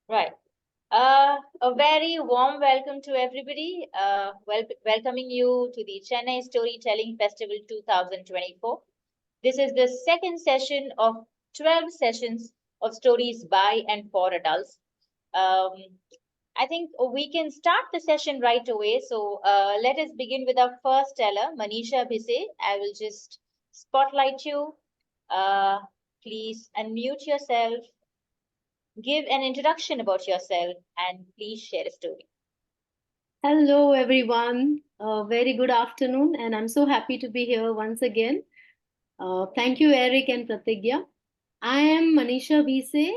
Right. A very warm welcome to everybody. Welcoming you to the Chennai Storytelling Festival 2024. This is the second session of 12 sessions of stories by and for adults. Um, I think we can start the session right away. So let us begin with our first teller, Manisha Bhise. I will just spotlight you. Uh, Please unmute yourself, give an introduction about yourself, and please share a story. Hello, everyone. Very good afternoon, and I'm so happy to be here once again. Thank you, Eric and Pratigya. I am Manisha Bhise,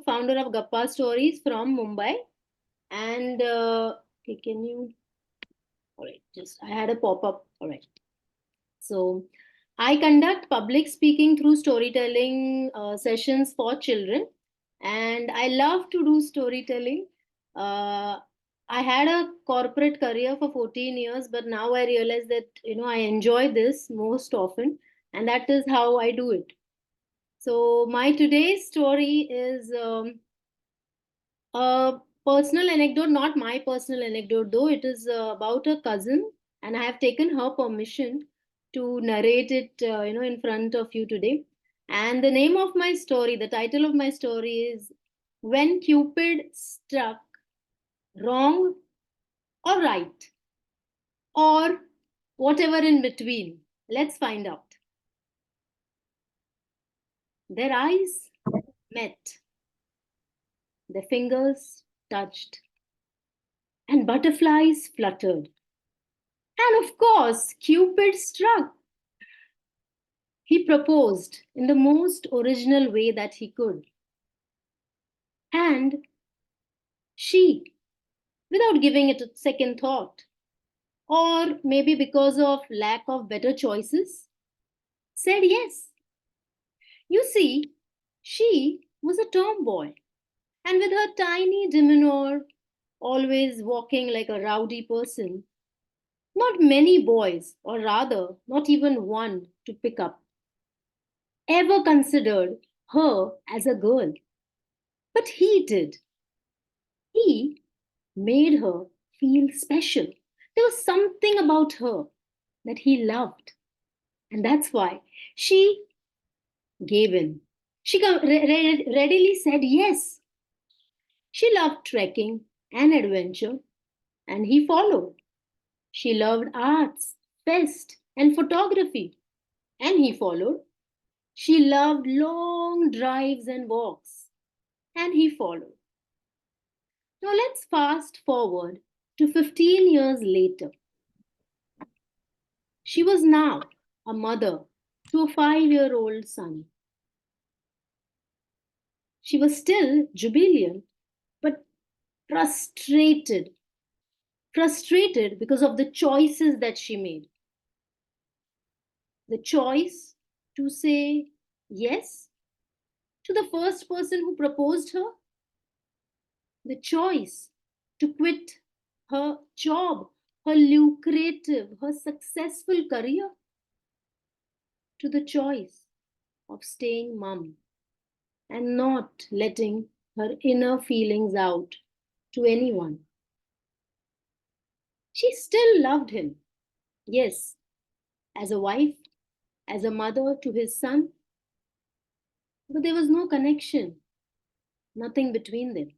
founder of Gappa Stories from Mumbai. And okay, can you? All right, just I had a pop up. All right. So I conduct public speaking through storytelling sessions for children, and I love to do storytelling. Uh, I had a corporate career for 14 years, but now I realize that I enjoy this most often, and that is how I do it. So my today's story is a personal anecdote, not my personal anecdote though. It is about a cousin, and I have taken her permission to narrate it, in front of you today. And the name of my story, the title of my story is "When Cupid Struck Wrong or Right, or whatever in between." Let's find out. Their eyes met, their fingers touched, and butterflies fluttered. And of course, Cupid struck. He proposed in the most original way that he could. And she, without giving it a second thought, or maybe because of lack of better choices, said yes. You see, she was a tomboy, and with her tiny demeanor, always walking like a rowdy person, not many boys, or rather, not even one to pick up, ever considered her as a girl. But he did. He made her feel special. There was something about her that he loved. And that's why she gave in. She readily said yes. She loved trekking and adventure, and he followed. She loved arts, fest, and photography, and he followed. She loved long drives and walks, and he followed. Now let's fast forward to 15 years later. She was now a mother to a 5-year-old son. She was still jubilant, but frustrated. Frustrated because of the choices that she made. The choice to say yes to the first person who proposed her. The choice to quit her job, her lucrative, her successful career. To the choice of staying mum and not letting her inner feelings out to anyone. She still loved him, yes, as a wife, as a mother to his son, but there was no connection, nothing between them.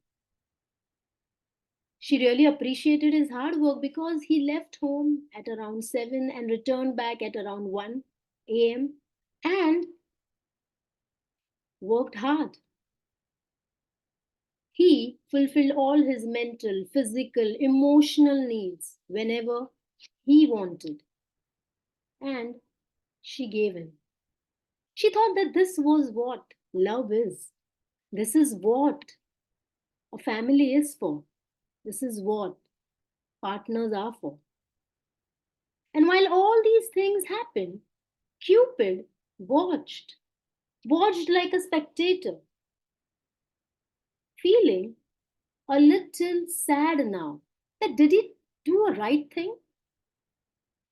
She really appreciated his hard work because he left home at around 7 and returned back at around 1 a.m. and worked hard. He fulfilled all his mental, physical, emotional needs whenever he wanted. And she gave him. She thought that this was what love is. This is what a family is for. This is what partners are for. And while all these things happened, Cupid watched like a spectator, feeling a little sad now that did he do a right thing?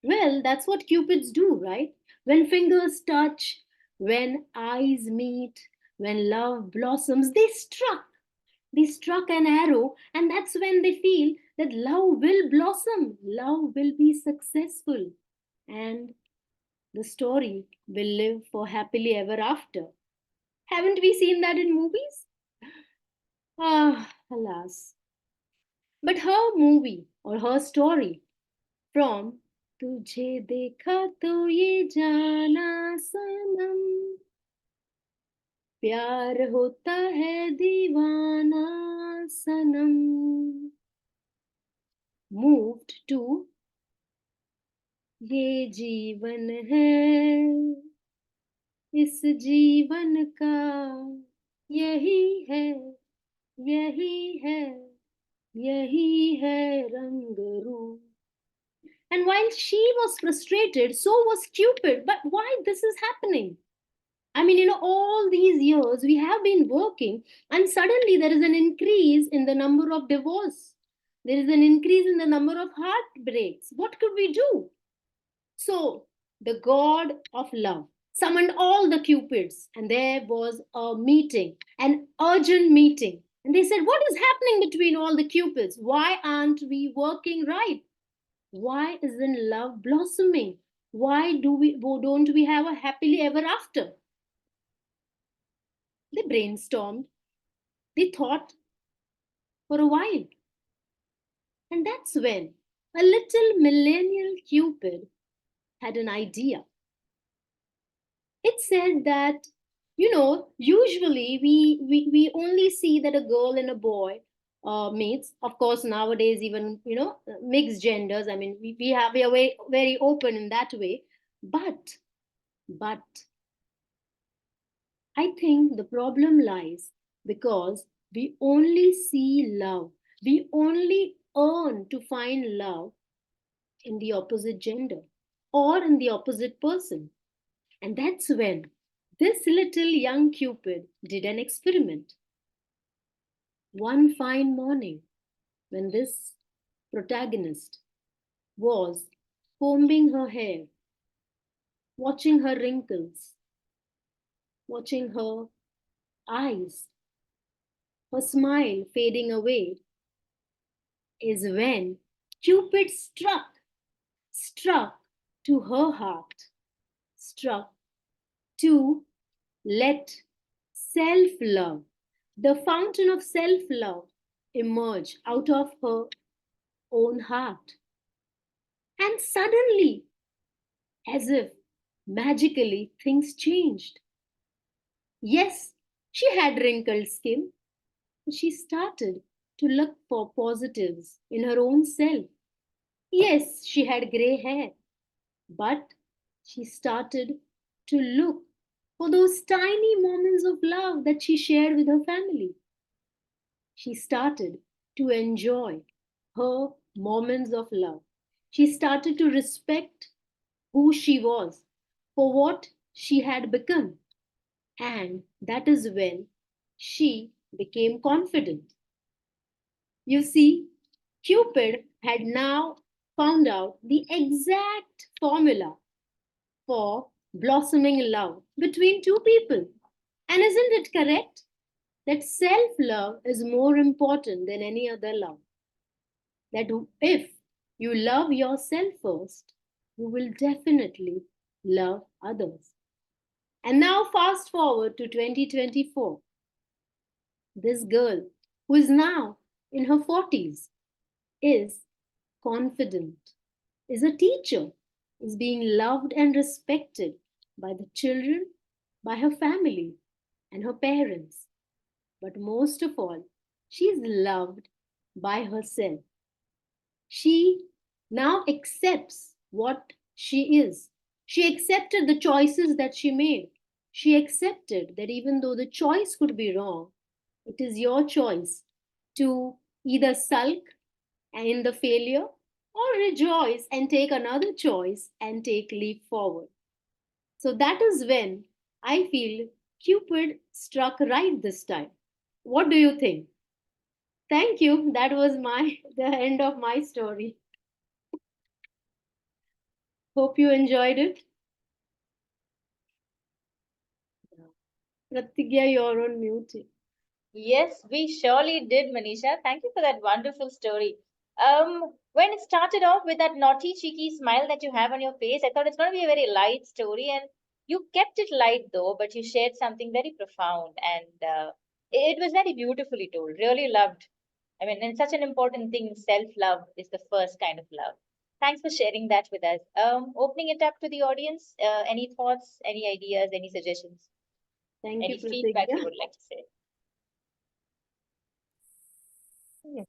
Well, that's what Cupids do, right? When fingers touch, when eyes meet, when love blossoms, they struck. They struck an arrow, and that's when they feel that love will blossom, love will be successful, and the story will live for happily ever after. Haven't we seen that in movies? Ah, alas. But her movie or her story from तुझे देखा तो ये जाना सनम प्यार होता है दीवाना सनम moved to ये जीवन है इस जीवन का यही है यही है यही है रंग रूप. And while she was frustrated, so was Cupid. But why this is happening? I mean, all these years we have been working, and suddenly there is an increase in the number of divorce. There is an increase in the number of heartbreaks. What could we do? So the god of love summoned all the cupids, and there was a meeting, an urgent meeting. And they said, what is happening between all the cupids? Why aren't we working right? Why isn't love blossoming? Why don't we have a happily ever after? They brainstormed, they thought for a while. And that's when a little millennial Cupid had an idea. It said that, usually we only see that a girl and a boy meets. Of course, nowadays, even, mixed genders. I mean, we are very, very open in that way. But I think the problem lies because we only see love. We only earn to find love in the opposite gender or in the opposite person. And that's when this little young Cupid did an experiment. One fine morning, when this protagonist was combing her hair, watching her wrinkles, watching her eyes, her smile fading away, is when Cupid struck to her heart, struck to let self love, the fountain of self love, emerge out of her own heart. And suddenly, as if magically, things changed. Yes, she had wrinkled skin. She started to look for positives in her own self. Yes, she had grey hair, but she started to look for those tiny moments of love that she shared with her family. She started to enjoy her moments of love. She started to respect who she was for what she had become. And that is when she became confident. You see, Cupid had now found out the exact formula for blossoming love between two people. And isn't it correct that self love is more important than any other love? That if you love yourself first, you will definitely love others. And now, fast forward to 2024. This girl, who is now in her 40s, is confident, is a teacher, is being loved and respected by the children, by her family, and her parents. But most of all, she is loved by herself. She now accepts what she is. She accepted the choices that she made. She accepted that even though the choice could be wrong, it is your choice to either sulk in the failure or rejoice and take another choice and take leap forward. So that is when I feel Cupid struck right this time. What do you think? Thank you. That was the end of my story. Hope you enjoyed it. Pratigya, you're on mute. Yes, we surely did, Manisha. Thank you for that wonderful story. When it started off with that naughty, cheeky smile that you have on your face, I thought it's going to be a very light story, and you kept it light though, but you shared something very profound, and it was very beautifully told. Really loved. I mean, and such an important thing, self-love is the first kind of love. Thanks for sharing that with us. Opening it up to the audience, any thoughts, any ideas, any suggestions, Thank you, any feedback Pratigya. you would like to say? Yes.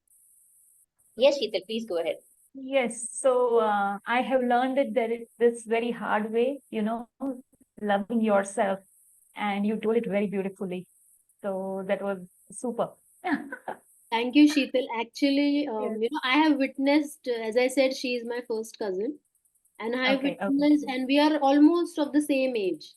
Yes, Sheetal, please go ahead. Yes. So I have learned it that this very hard way, loving yourself, and you told it very beautifully. So that was super. Thank you, Sheetal. Actually, Yes. I have witnessed, as I said, she is my first cousin, and I Okay. Okay. witnessed, and we are almost of the same age.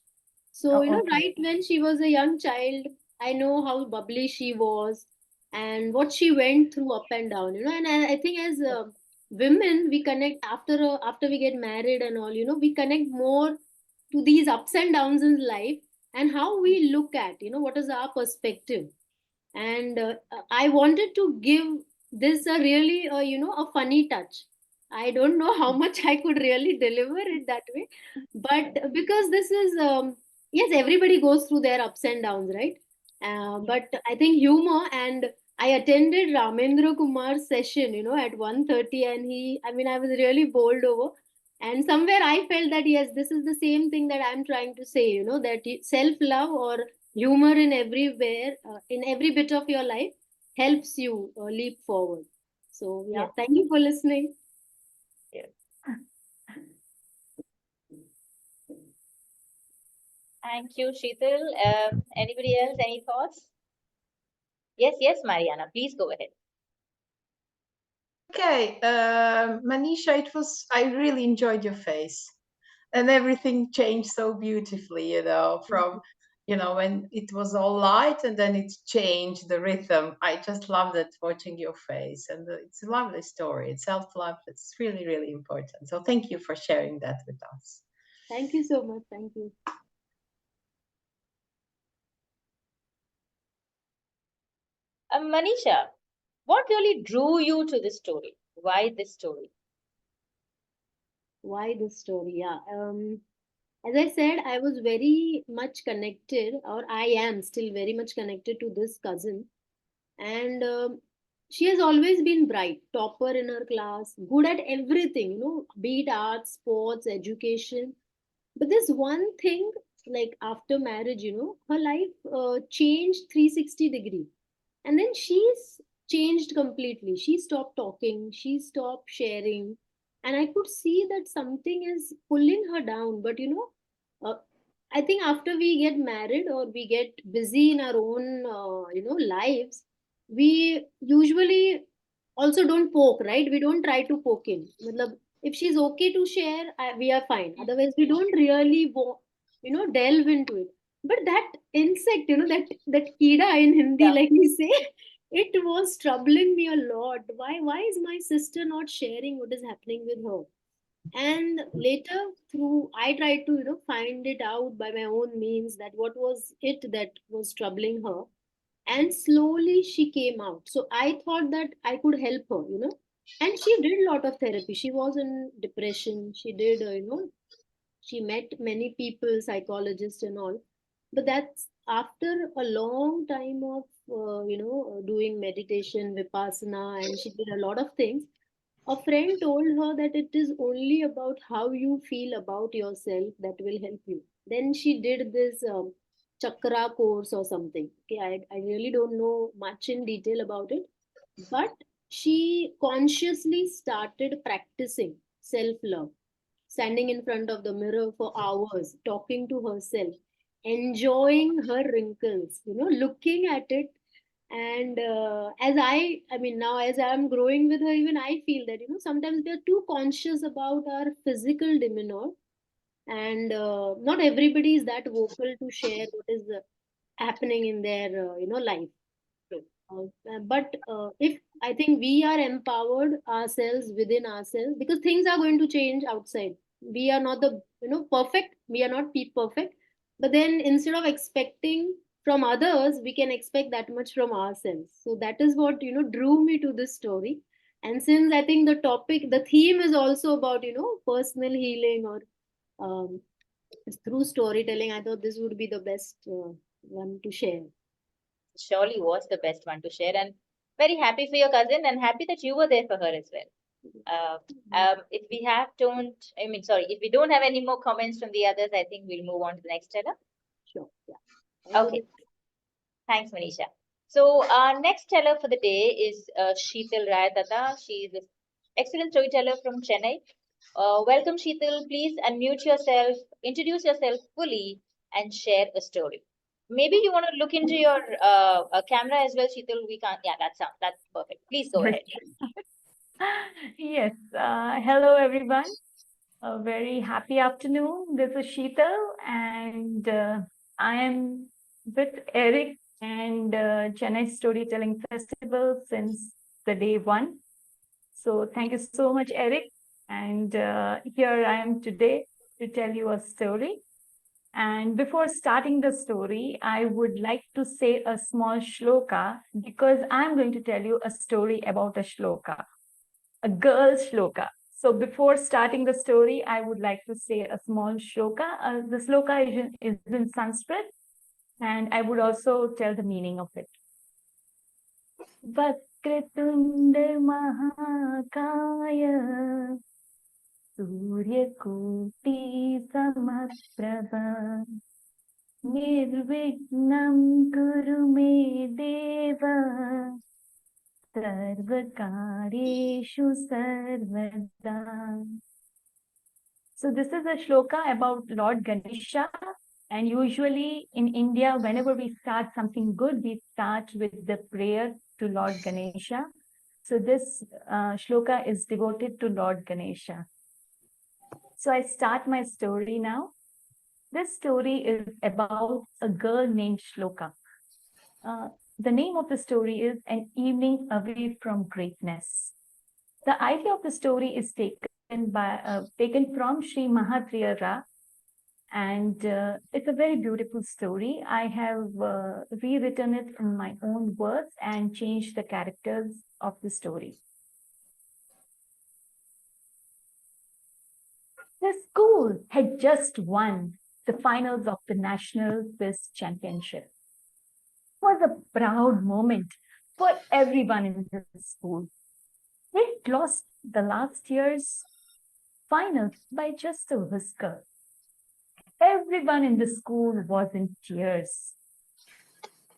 So, Oh, okay. right when she was a young child, I know how bubbly she was and what she went through up and down, and I think as women, we connect after we get married and all, we connect more to these ups and downs in life and how we look at, what is our perspective. And I wanted to give this a really a funny touch. I don't know how much I could really deliver it that way, but because this is yes, everybody goes through their ups and downs, right? Yes. But I think humor, and I attended Ramendra Kumar's session, at 1:30, and I was really bowled over. And somewhere I felt that yes, this is the same thing that I'm trying to say, that self love or humor in everywhere, in every bit of your life helps you leap forward. So yeah, Yes. thank you for listening. Yes. Thank you, Sheetal. Anybody else? Any thoughts? Yes, yes, Mariana, please go ahead. Okay, Manisha, I really enjoyed your face, and everything changed so beautifully, from, when it was all light and then it changed the rhythm. I just loved it watching your face, and it's a lovely story. It's self-love. It's really, really important. So thank you for sharing that with us. Thank you so much. Thank you. Manisha, what really drew you to this story? Why this story? Why this story? Yeah. As I said, I was very much connected, or I am still very much connected to this cousin. And she has always been bright, topper in her class, good at everything, be it arts, sports, education. But this one thing, like after marriage, her life changed 360-degree. And then she's changed completely. She stopped talking, she stopped sharing. And I could see that something is pulling her down. But, I think after we get married or we get busy in our own, lives, we usually also don't poke, right? We don't try to poke in. Matlab, if she's okay to share, we are fine. Otherwise, we don't really, delve into it. But that insect, that kida in Hindi, Yeah. like we say, it was troubling me a lot. Why is my sister not sharing what is happening with her? And later, through I tried to find it out by my own means that what was it that was troubling her, and slowly she came out. So I thought that I could help her, and she did a lot of therapy. She was in depression. She did, she met many people, psychologists and all. But that's after a long time of doing meditation, vipassana, and she did a lot of things. A friend told her that it is only about how you feel about yourself that will help you. Then she did this chakra course or something. Okay, I really don't know much in detail about it, but she consciously started practicing self love, standing in front of the mirror for hours, talking to herself, enjoying her wrinkles, looking at it. And as I mean, now as I'm growing with her, even I feel that, sometimes we are too conscious about our physical demeanor, and not everybody is that vocal to share what is happening in their, life. True. But if I think we are empowered ourselves within ourselves, because things are going to change outside. We are not the perfect. We are not perfect. But then instead of expecting from others, we can expect that much from ourselves. So that is what, drew me to this story. And since I think the theme is also about, personal healing or um, through storytelling, I thought this would be the best one to share. Surely was the best one to share, and very happy for your cousin and happy that you were there for her as well. If we don't have any more comments from the others, I think we'll move on to the next teller. Sure. Yeah. Okay. Thanks, Manisha. So our next teller for the day is Shital Rayathatha. She is an excellent storyteller from Chennai. Welcome, Shital. Please unmute yourself, introduce yourself fully, and share a story. Maybe you want to look into your camera as well, Shital. We can't. Yeah, that's perfect. Please go ahead. Yes. Hello, everyone. A very happy afternoon. This is Shital, and I am with Eric and Chennai Storytelling Festival since the day one. So thank you so much, Eric. And here I am today to tell you a story. And before starting the story, I would like to say a small shloka because I'm going to tell you a story about a shloka, a girl's shloka. So before starting the story, I would like to say a small shloka. The shloka is in Sanskrit, and I would also tell the meaning of it. Vakritunda Mahakaya Suryakoti Samaprabha Nirvignam Kuru Me Deva Sarvakareshu Sarvada. So this is a shloka about Lord Ganesha. And usually in India, whenever we start something good, we start with the prayer to Lord Ganesha. So this shloka is devoted to Lord Ganesha. So I start my story now. This story is about a girl named Shloka. The name of the story is An Evening Away from Greatness. The idea of the story is taken from Sri Mahatriyara, and it's a very beautiful story. I have rewritten it in my own words and changed the characters of the story. The school had just won the finals of the National Quiz Championship. It was a proud moment for everyone in the school. They'd lost the last year's final by just a whisker. Everyone in the school was in tears.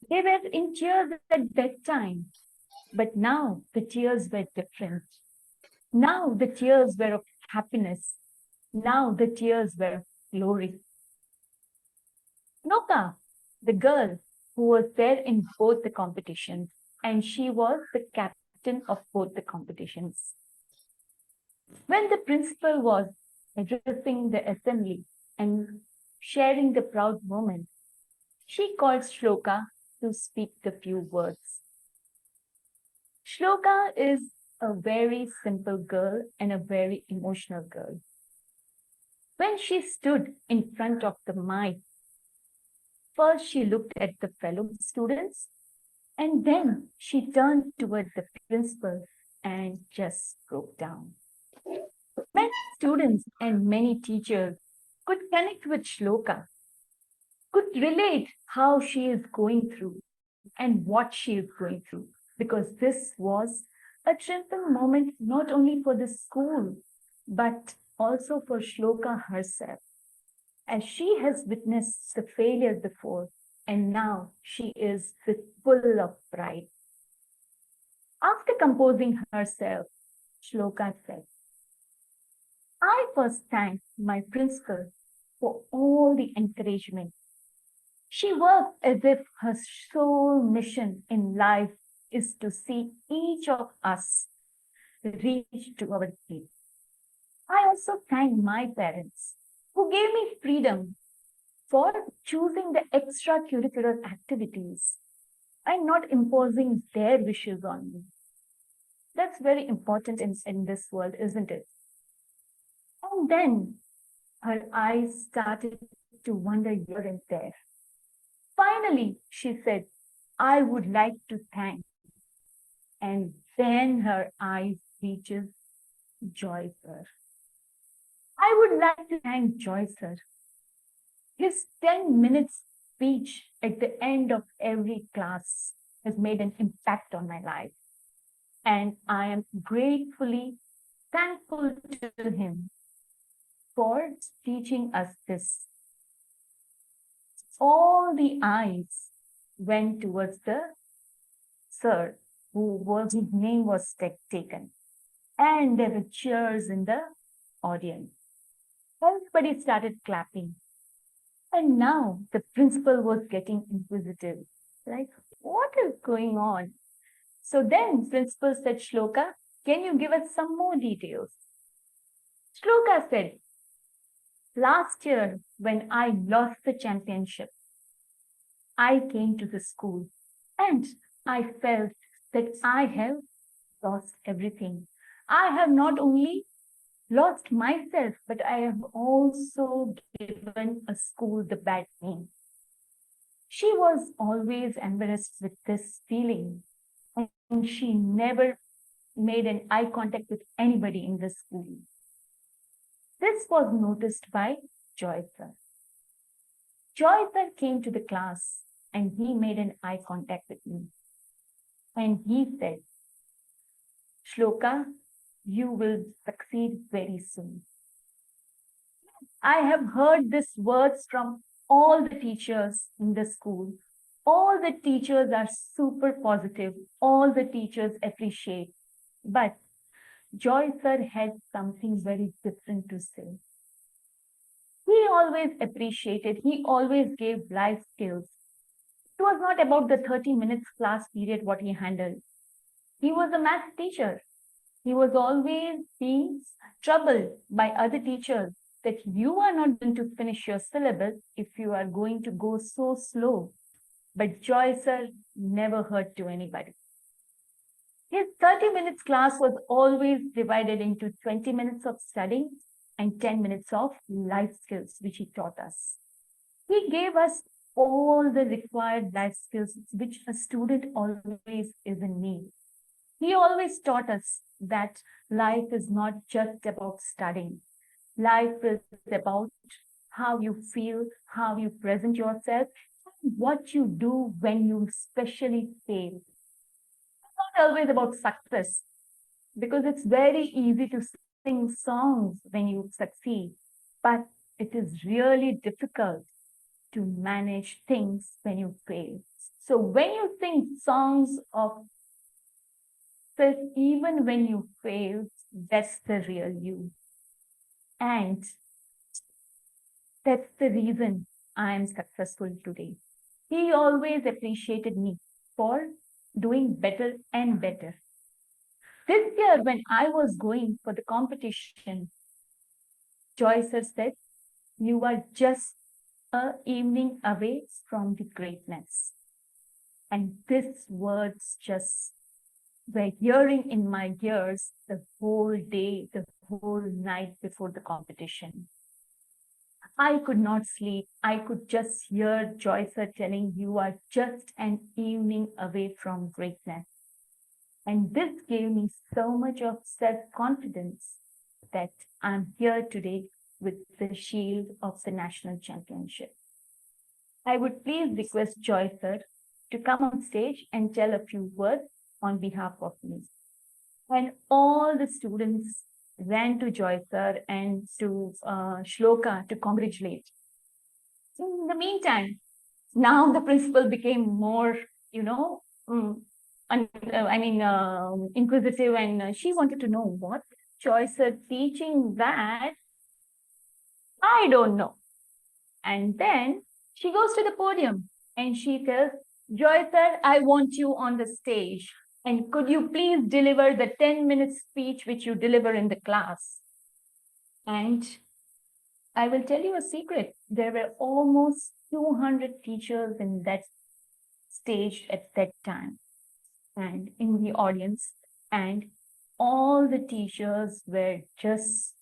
They were in tears at bedtime, but now the tears were different. Now the tears were of happiness. Now the tears were of glory. Noka, the girl who was there in both the competitions, and she was the captain of both the competitions. When the principal was addressing the assembly and sharing the proud moment, she called Shloka to speak the few words. Shloka is a very simple girl and a very emotional girl. When she stood in front of the mic, first she looked at the fellow students, and then she turned toward the principal and just broke down. Many students and many teachers could connect with Shloka, could relate how she is going through and what she is going through, because this was a triumphant moment not only for the school, but also for Shloka herself, as she has witnessed the failure before, and now she is full of pride. After composing herself, Shloka said, I first thank my principal for all the encouragement. She worked as if her sole mission in life is to see each of us reach to our dreams. I also thank my parents who gave me freedom for choosing the extracurricular activities and not imposing their wishes on me. That's very important in this world, isn't it? And then her eyes started to wander here and there. Finally, she said, I would like to thank. And then her eyes reaches Joy sir. I would like to thank Joy sir. His 10 minutes speech at the end of every class has made an impact on my life. And I am gratefully thankful to him for teaching us this. All the eyes went towards the sir, his name was taken. And there were cheers in the audience. Everybody started clapping. And now the principal was getting inquisitive. Like, what is going on? So then principal said, Shloka, can you give us some more details? Shloka said, last year when I lost the championship, I came to the school and I felt that I have lost everything. I have not only lost myself, but I have also given a school the bad name. She was always embarrassed with this feeling, and she never made an eye contact with anybody in the school. This was noticed by Joy sir. Joy sir came to the class and he made an eye contact with me. And he said, Shloka, you will succeed very soon. I have heard these words from all the teachers in the school. All the teachers are super positive. All the teachers appreciate. But Joy sir had something very different to say. He always appreciated, he always gave life skills. It was not about the 30 minutes class period what he handled. He was a math teacher. He was always being troubled by other teachers that you are not going to finish your syllabus if you are going to go so slow. But Joy sir never heard to anybody. His 30 minutes class was always divided into 20 minutes of studying and 10 minutes of life skills, which he taught us. He gave us all the required life skills which a student always is in need. He always taught us that life is not just about studying. Life is about how you feel, how you present yourself, what you do when you especially fail. It's not always about success, because it's very easy to sing songs when you succeed, but it is really difficult to manage things when you fail. So when you sing songs of success, even when you fail, that's the real you. And that's the reason I am successful today. He always appreciated me for doing better and better. This year, when I was going for the competition, Joy sir said, you are just an evening away from the greatness. And these words just were hearing in my ears the whole day, the whole night before the competition. I could not sleep. I could just hear Joy sir telling, you are just an evening away from greatness. And this gave me so much of self-confidence that I'm here today with the shield of the national championship. I would please request Joy sir to come on stage and tell a few words on behalf of me. And all the students ran to Joy sir and to Shloka to congratulate. In the meantime, now the principal became more, inquisitive, and she wanted to know what Joy sir teaching that. I don't know. And then she goes to the podium and she tells, Joy sir, I want you on the stage. And could you please deliver the 10-minute speech which you deliver in the class? And I will tell you a secret. There were almost 200 teachers in that stage at that time and in the audience. And all the teachers were just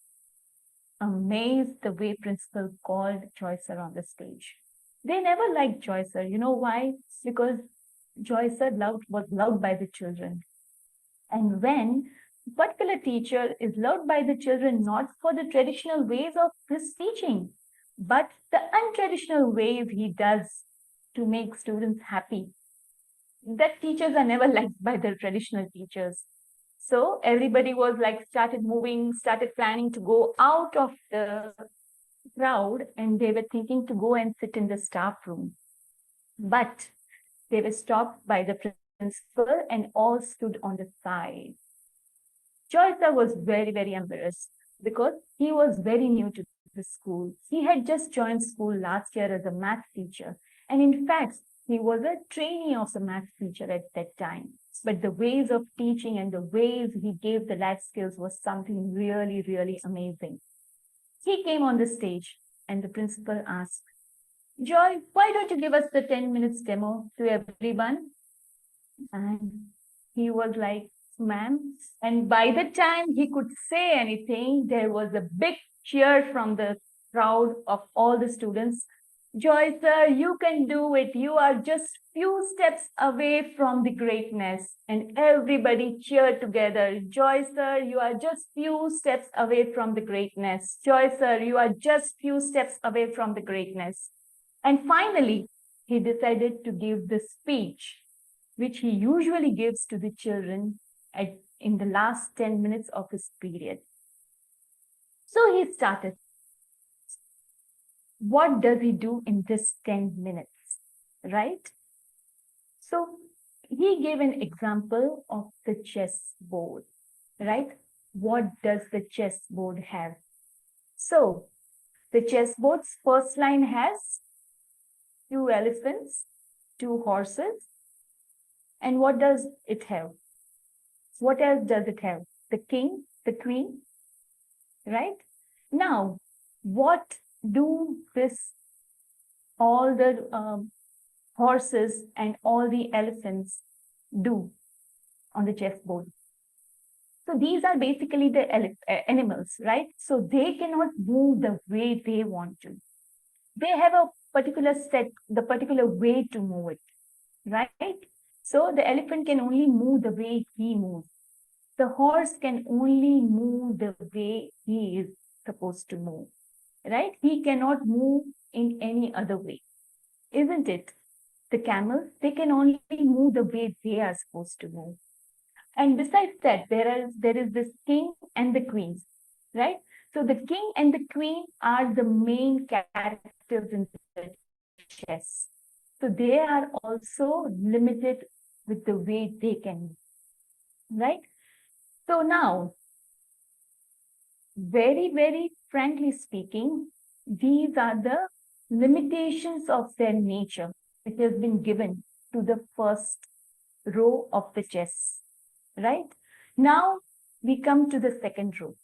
amazed the way principal called Joy sir on the stage. They never liked Joy Sir. You know why? Because Joy Sir was loved by the children. And when a particular teacher is loved by the children, not for the traditional ways of his teaching, but the untraditional ways he does to make students happy, that teachers are never liked by the traditional teachers. So everybody was like started moving, started planning to go out of the crowd, and they were thinking to go and sit in the staff room. But they were stopped by the principal and all stood on the side. Joy Sir was very, very embarrassed because he was very new to the school. He had just joined school last year as a math teacher. And in fact, he was a trainee of the math teacher at that time. But the ways of teaching and the ways he gave the life skills was something really, really amazing. He came on the stage and the principal asked, Joy, why don't you give us the 10 minutes demo to everyone? And he was like, ma'am. And by the time he could say anything, there was a big cheer from the crowd of all the students. Joy, sir, you can do it. You are just few steps away from the greatness. And everybody cheered together. Joy, sir, you are just few steps away from the greatness. Joy, sir, you are just few steps away from the greatness. And finally, he decided to give the speech, which he usually gives to the children in the last 10 minutes of his period. So he started. What does he do in this 10 minutes, right? So he gave an example of the chessboard, right? What does the chessboard have? So the chessboard's first line has 2 elephants, 2 horses. And what does it have? What else does it have? The king, the queen, right? Now, what do all the horses and all the elephants do on the chessboard? So these are basically the animals, right? So they cannot move the way they want to. They have a particular set, the particular way to move it, right? So the elephant can only move the way he moves. The horse can only move the way he is supposed to move, right? He cannot move in any other way, isn't it? The camels, they can only move the way they are supposed to move. And besides that, there is this king and the queen, right? So the king and the queen are the main characters in the chess. So they are also limited with the way they can move, right? So now, very, very frankly speaking, these are the limitations of their nature which has been given to the first row of the chess, right? Now we come to the second row.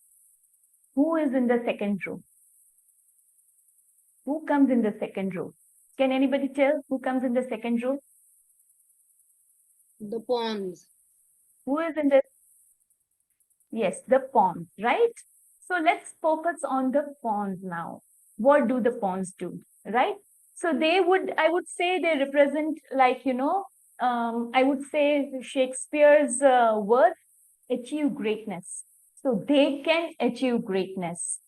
Who is in the second row? Who comes in the second row? Can anybody tell who comes in the second row? The pawns. Who is in the... Yes, the pawns, right? So let's focus on the pawns now. What do the pawns do, right? So I would say they represent like, I would say Shakespeare's words, achieve greatness. So they can achieve greatness.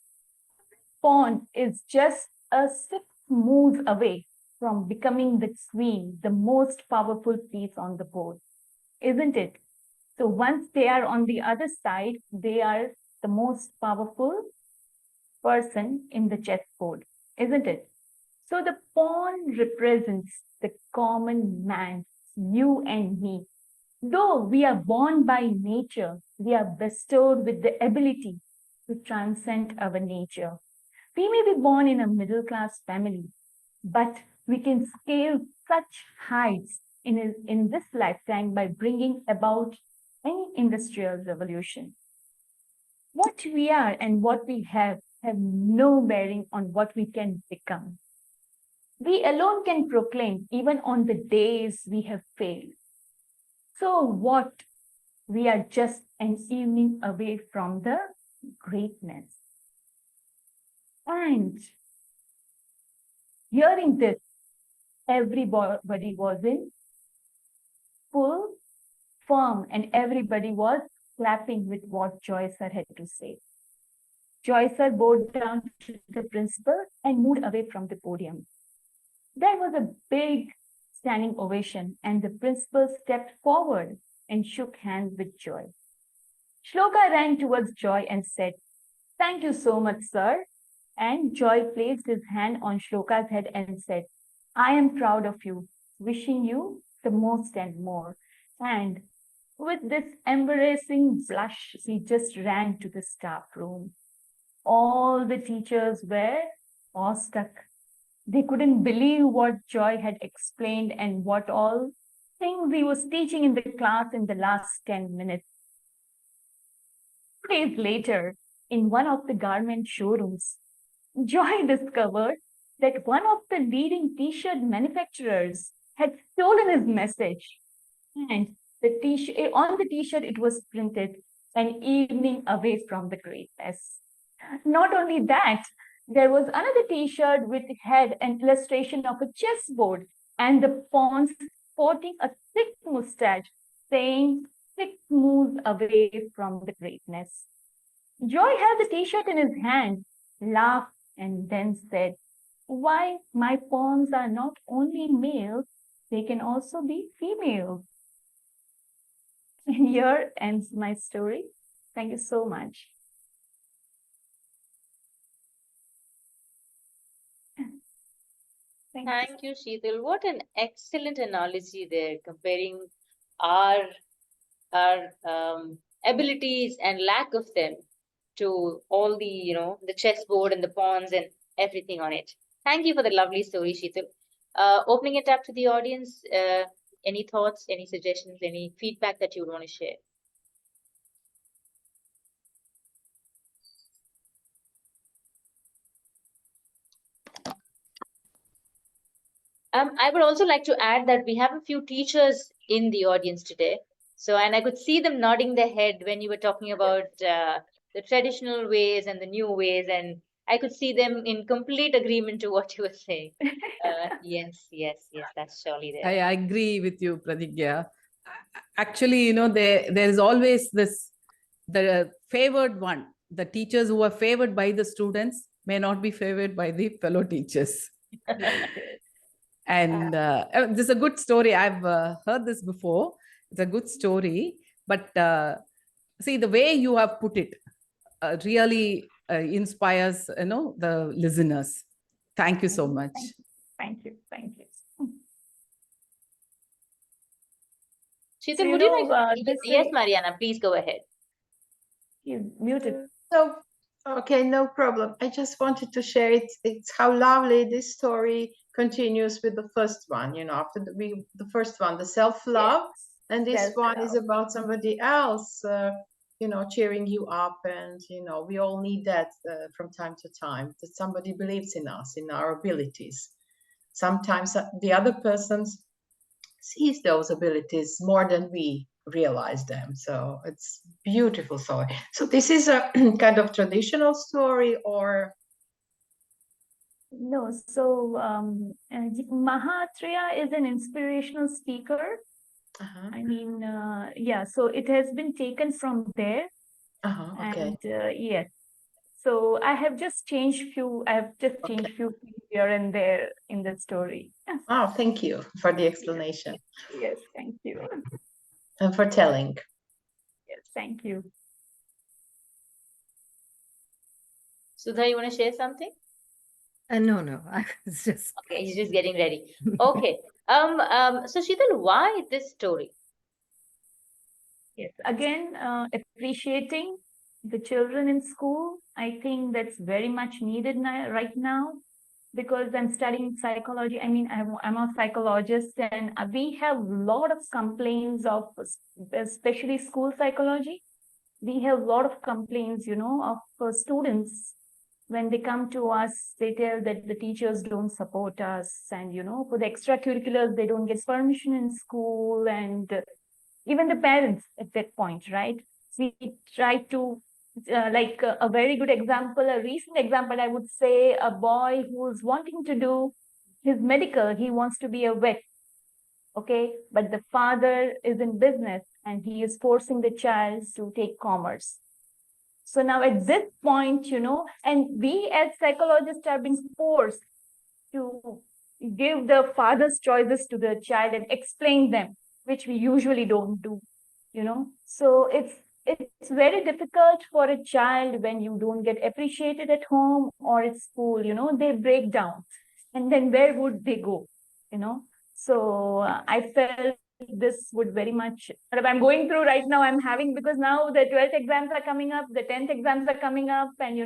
Pawn is just a 6 moves away from becoming the queen, the most powerful piece on the board, isn't it? So once they are on the other side, they are the most powerful person in the chessboard, isn't it? So the pawn represents the common man, you and me. Though we are born by nature, we are bestowed with the ability to transcend our nature. We may be born in a middle class family, but we can scale such heights in this lifetime by bringing about any industrial revolution. What we are and what we have no bearing on what we can become. We alone can proclaim even on the days we have failed. So what? We are just an evening away from the greatness. And hearing this, Everybody was in full form and everybody was clapping with what Joy sir had to say. Joy sir bowed down to the principal and moved away from the podium. There was a big standing ovation, and the principal stepped forward and shook hands with Joy. Shloka ran towards Joy and said, "Thank you so much, sir." And Joy placed his hand on Shloka's head and said, "I am proud of you, wishing you the most and more." And with this embarrassing blush, she just ran to the staff room. All the teachers were awestruck. They couldn't believe what Joy had explained and what all things he was teaching in the class in the last 10 minutes. 2 days later, in one of the garment showrooms, Joy discovered that one of the leading t-shirt manufacturers had stolen his message. And the t-shirt, on the t-shirt, it was printed, "An evening away from the greatness." Not only that, there was another t-shirt which had an illustration of a chessboard and the pawns sporting a thick mustache saying 6 moves away from the greatness. Joy held the t-shirt in his hand, laughed, and then said, "Why, my pawns are not only males, they can also be females." And here ends my story. Thank you so much. Thank you, Shital. What an excellent analogy there, comparing our abilities and lack of them to all the the chessboard and the pawns and everything on it. Thank you for the lovely story, Shital. Opening it up to the audience, any thoughts, any suggestions, any feedback that you would want to share? I would also like to add that we have a few teachers in the audience today. So, and I could see them nodding their head when you were talking about the traditional ways and the new ways, and I could see them in complete agreement to what you were saying. Yes, yes, yes, that's surely there. I agree with you, Pratigya. Actually, there is always the favored one. The teachers who are favored by the students may not be favored by the fellow teachers. And this is a good story. I've heard this before. It's a good story. But see, the way you have put it really inspires, the listeners. Thank you so much. Thank you. Thank you. Shital, would you like? Yes, Marijana, please go ahead. You muted. So, okay, no problem. I just wanted to share it. It's how lovely this story continues with the first one. After the first one, the self-love, and this one is about somebody else. Cheering you up, and we all need that from time to time. That somebody believes in us, in our abilities. Sometimes the other person sees those abilities more than we realize them. So it's beautiful story. So this is a kind of traditional story, or no? So Mahatria is an inspirational speaker. I mean, yeah. So it has been taken from there. Okay. And yes. So I have just changed few. I have just changed few things here and there in the story. Oh, thank you for the explanation. Yes, thank you. And for telling. Yes, thank you. Sudha, you want to share something? No, I was just okay. He's just getting ready. Okay. So Shital, why this story? Yes, again, appreciating the children in school. I think that's very much needed right now, because I'm studying psychology. I mean, I'm a psychologist, and we have a lot of complaints of, especially school psychology. We have a lot of complaints, of students. When they come to us, they tell that the teachers don't support us, and for the extracurriculars, they don't get permission in school, and even the parents at that point, right? We try to, like a very good example, a recent example, I would say, a boy who's wanting to do his medical, he wants to be a vet. Okay, but the father is in business and he is forcing the child to take commerce. So now at this point, and we as psychologists are being forced to give the father's choices to the child and explain them, which we usually don't do, So it's very difficult for a child when you don't get appreciated at home or at school, they break down. And then where would they go, So I felt this would very much, what I'm going through right now, I'm having, because now the 12th exams are coming up, the 10th exams are coming up, and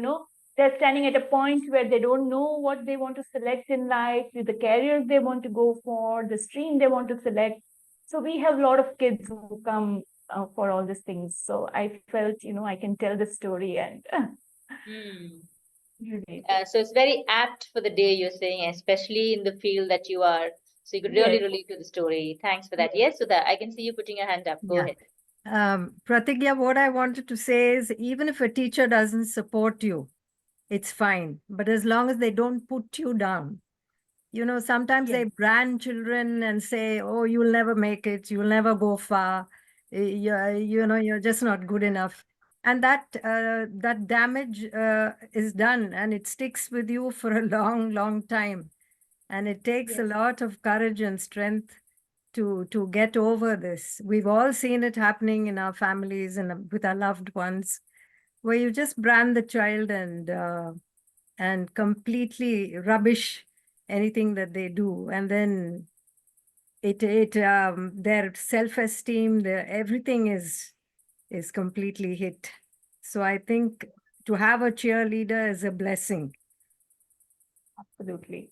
they're standing at a point where they don't know what they want to select in life, the careers they want to go for, the stream they want to select. So we have a lot of kids who come for all these things. So I felt, I can tell the story and so it's very apt for the day you're saying, especially in the field that you are. So you could really Yes. relate to the story. Thanks for that. Yes, Sudha, I can see you putting your hand up. Go Yeah. ahead. Pratigya, what I wanted to say is, even if a teacher doesn't support you, it's fine. But as long as they don't put you down, sometimes they Yes. brand children and say, oh, you'll never make it, you'll never go far, you're just not good enough. And that damage is done, and it sticks with you for a long, long time. And it takes a Yes. lot of courage and strength to get over this. We've all seen it happening in our families and with our loved ones, where you just brand the child and completely rubbish anything that they do, and then their self-esteem, everything is completely hit. So I think to have a cheerleader is a blessing. Absolutely.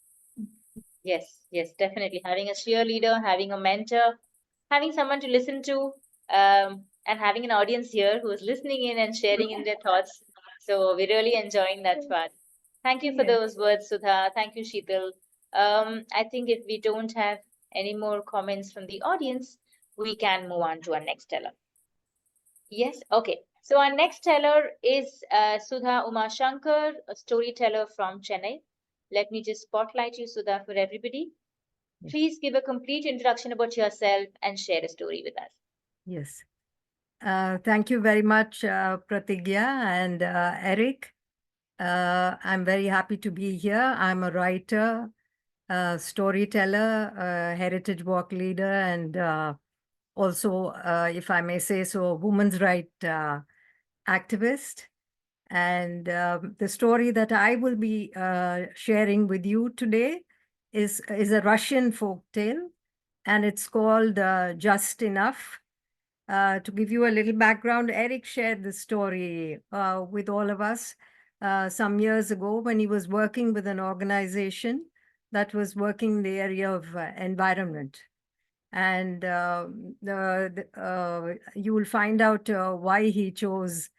Yes, definitely. Having a cheerleader, having a mentor, having someone to listen to, and having an audience here who is listening in and sharing in their thoughts. So we're really enjoying that part. Thank you for Yes. those words, Sudha. Thank you, Shital. I think if we don't have any more comments from the audience, we can move on to our next teller. Yes, okay. So our next teller is Sudha Umashanker, a storyteller from Chennai. Let me just spotlight you, Sudha, for everybody. Yes. Please give a complete introduction about yourself and share a story with us. Yes. Thank you very much, Pratigya and Eric. I'm very happy to be here. I'm a writer, storyteller, heritage walk leader, and also, if I may say so, women's rights activist. And the story that I will be sharing with you today is a Russian folk tale, and it's called Just Enough. To give you a little background, Eric shared the story with all of us some years ago when he was working with an organization that was working in the area of environment. And you will find out why he chose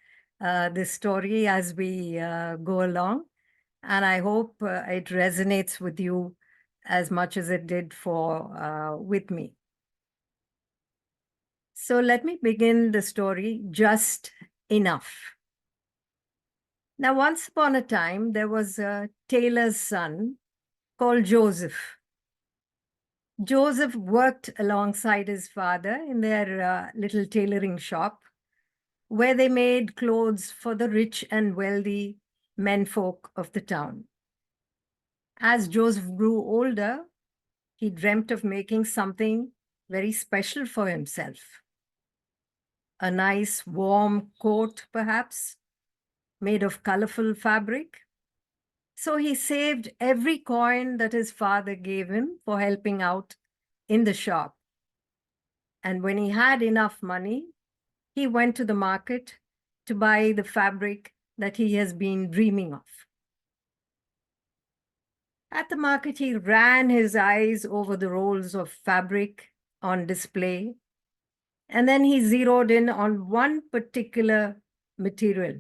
this story as we go along. And I hope it resonates with you as much as it did with me. So let me begin the story, Just Enough. Now, once upon a time, there was a tailor's son called Joseph. Joseph worked alongside his father in their little tailoring shop, where they made clothes for the rich and wealthy menfolk of the town. As Joseph grew older, he dreamt of making something very special for himself. A nice warm coat, perhaps, made of colorful fabric. So he saved every coin that his father gave him for helping out in the shop. And when he had enough money, he went to the market to buy the fabric that he has been dreaming of. At the market, he ran his eyes over the rolls of fabric on display, and then he zeroed in on one particular material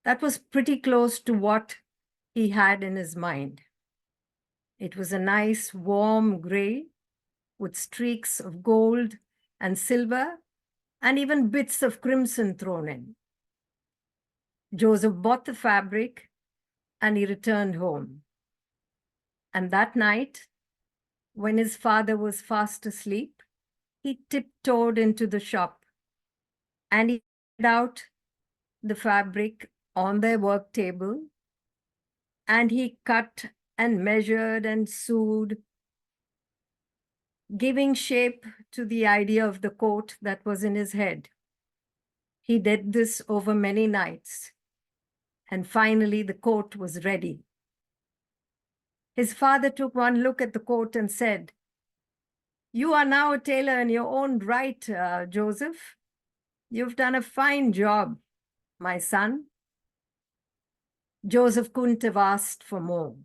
that was pretty close to what he had in his mind. It was a nice warm gray with streaks of gold and silver and even bits of crimson thrown in. Joseph bought the fabric and he returned home. And that night, when his father was fast asleep, he tiptoed into the shop and he laid out the fabric on their work table, and he cut and measured and sewed, giving shape to the idea of the coat that was in his head. He did this over many nights, and finally the coat was ready. His father took one look at the coat and said, "You are now a tailor in your own right, Joseph. You've done a fine job, my son." Joseph couldn't have asked for more.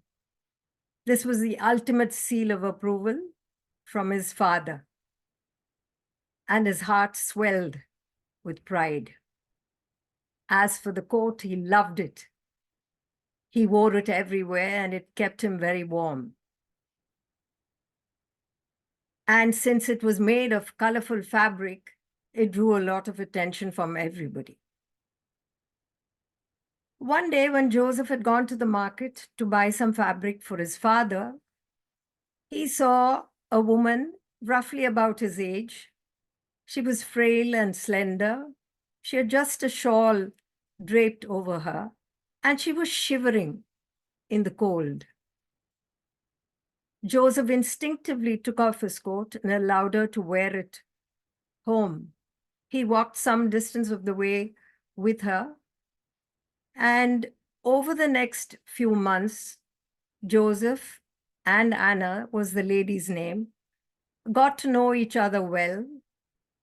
This was the ultimate seal of approval from his father, and his heart swelled with pride. As for the coat, he loved it. He wore it everywhere, and it kept him very warm. And since it was made of colorful fabric, it drew a lot of attention from everybody. One day, when Joseph had gone to the market to buy some fabric for his father, he saw a woman roughly about his age. She was frail and slender. She had just a shawl draped over her, and she was shivering in the cold. Joseph instinctively took off his coat and allowed her to wear it home. He walked some distance of the way with her, and over the next few months, Joseph, and Anna was the lady's name, got to know each other well,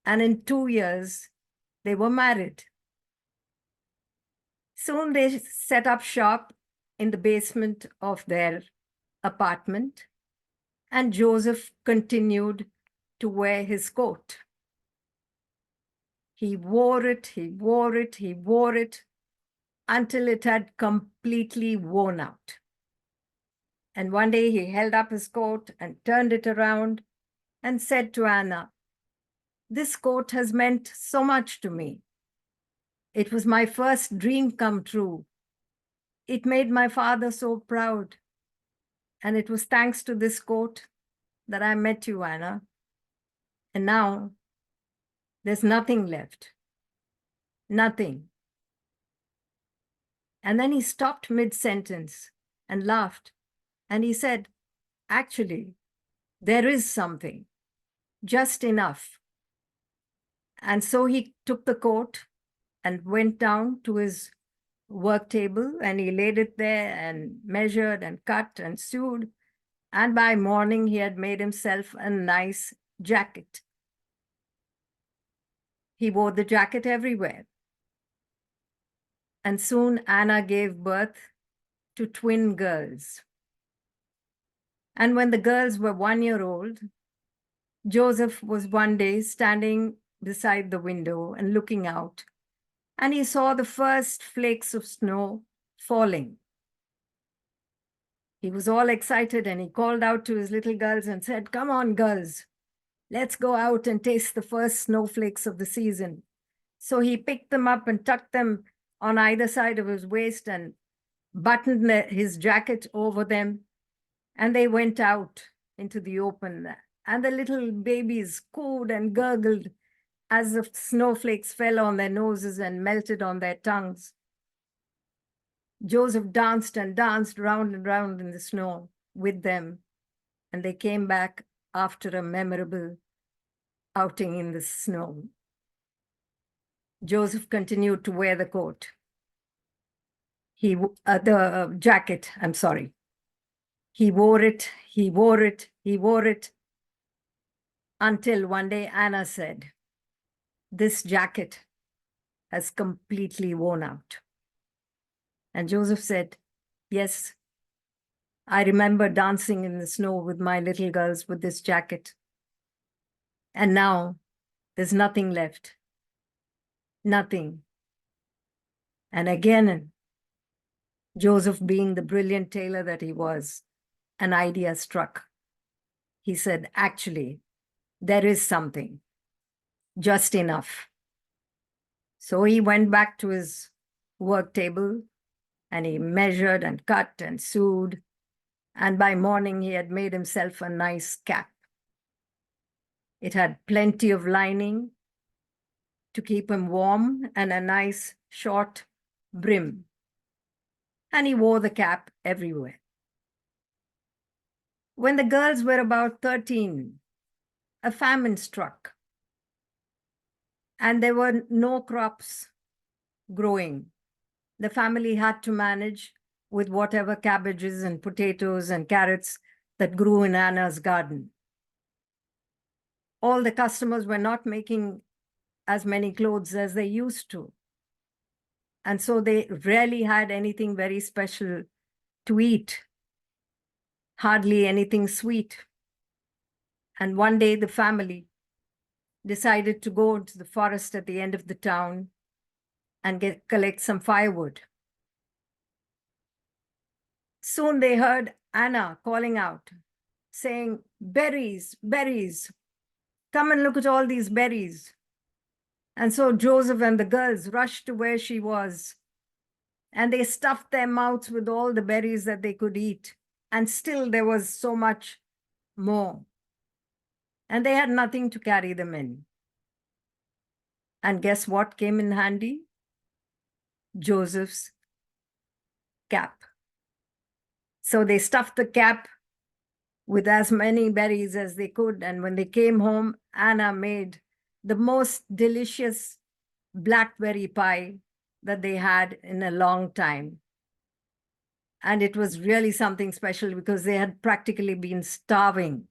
and in 2 years, they were married. Soon they set up shop in the basement of their apartment, and Joseph continued to wear his coat. He wore it, he wore it, he wore it, until it had completely worn out. And one day he held up his coat and turned it around and said to Anna, "This coat has meant so much to me. It was my first dream come true. It made my father so proud. And it was thanks to this coat that I met you, Anna. And now there's nothing left. Nothing." And then he stopped mid-sentence and laughed. And he said, "Actually, there is something, just enough." And so he took the coat and went down to his work table, and he laid it there and measured and cut and sewed. And by morning, he had made himself a nice jacket. He wore the jacket everywhere. And soon Anna gave birth to twin girls. And when the girls were 1 year old, Joseph was one day standing beside the window and looking out, and he saw the first flakes of snow falling. He was all excited, and he called out to his little girls and said, "Come on, girls, let's go out and taste the first snowflakes of the season." So he picked them up and tucked them on either side of his waist and buttoned his jacket over them. And they went out into the open, and the little babies cooed and gurgled as the snowflakes fell on their noses and melted on their tongues. Joseph danced and danced round and round in the snow with them, and they came back after a memorable outing in the snow. Joseph continued to wear the coat. The jacket, I'm sorry. He wore it, he wore it, he wore it, until one day Anna said, "This jacket has completely worn out." And Joseph said, "Yes, I remember dancing in the snow with my little girls with this jacket. And now there's nothing left. Nothing." And again, Joseph, being the brilliant tailor that he was, an idea struck. He said, "Actually, there is something, just enough." So he went back to his work table and he measured and cut and sewed. And by morning, he had made himself a nice cap. It had plenty of lining to keep him warm and a nice short brim. And he wore the cap everywhere. When the girls were about 13, a famine struck, and there were no crops growing. The family had to manage with whatever cabbages and potatoes and carrots that grew in Anna's garden. All the customers were not making as many clothes as they used to. And so they rarely had anything very special to eat, hardly anything sweet. And one day the family decided to go to the forest at the end of the town and collect some firewood. Soon they heard Anna calling out, saying, "Berries, berries, come and look at all these berries." And so Joseph and the girls rushed to where she was, and they stuffed their mouths with all the berries that they could eat. And still there was so much more. And they had nothing to carry them in. And guess what came in handy? Joseph's cap. So they stuffed the cap with as many berries as they could. And when they came home, Anna made the most delicious blackberry pie that they had in a long time. And it was really something special because they had practically been starving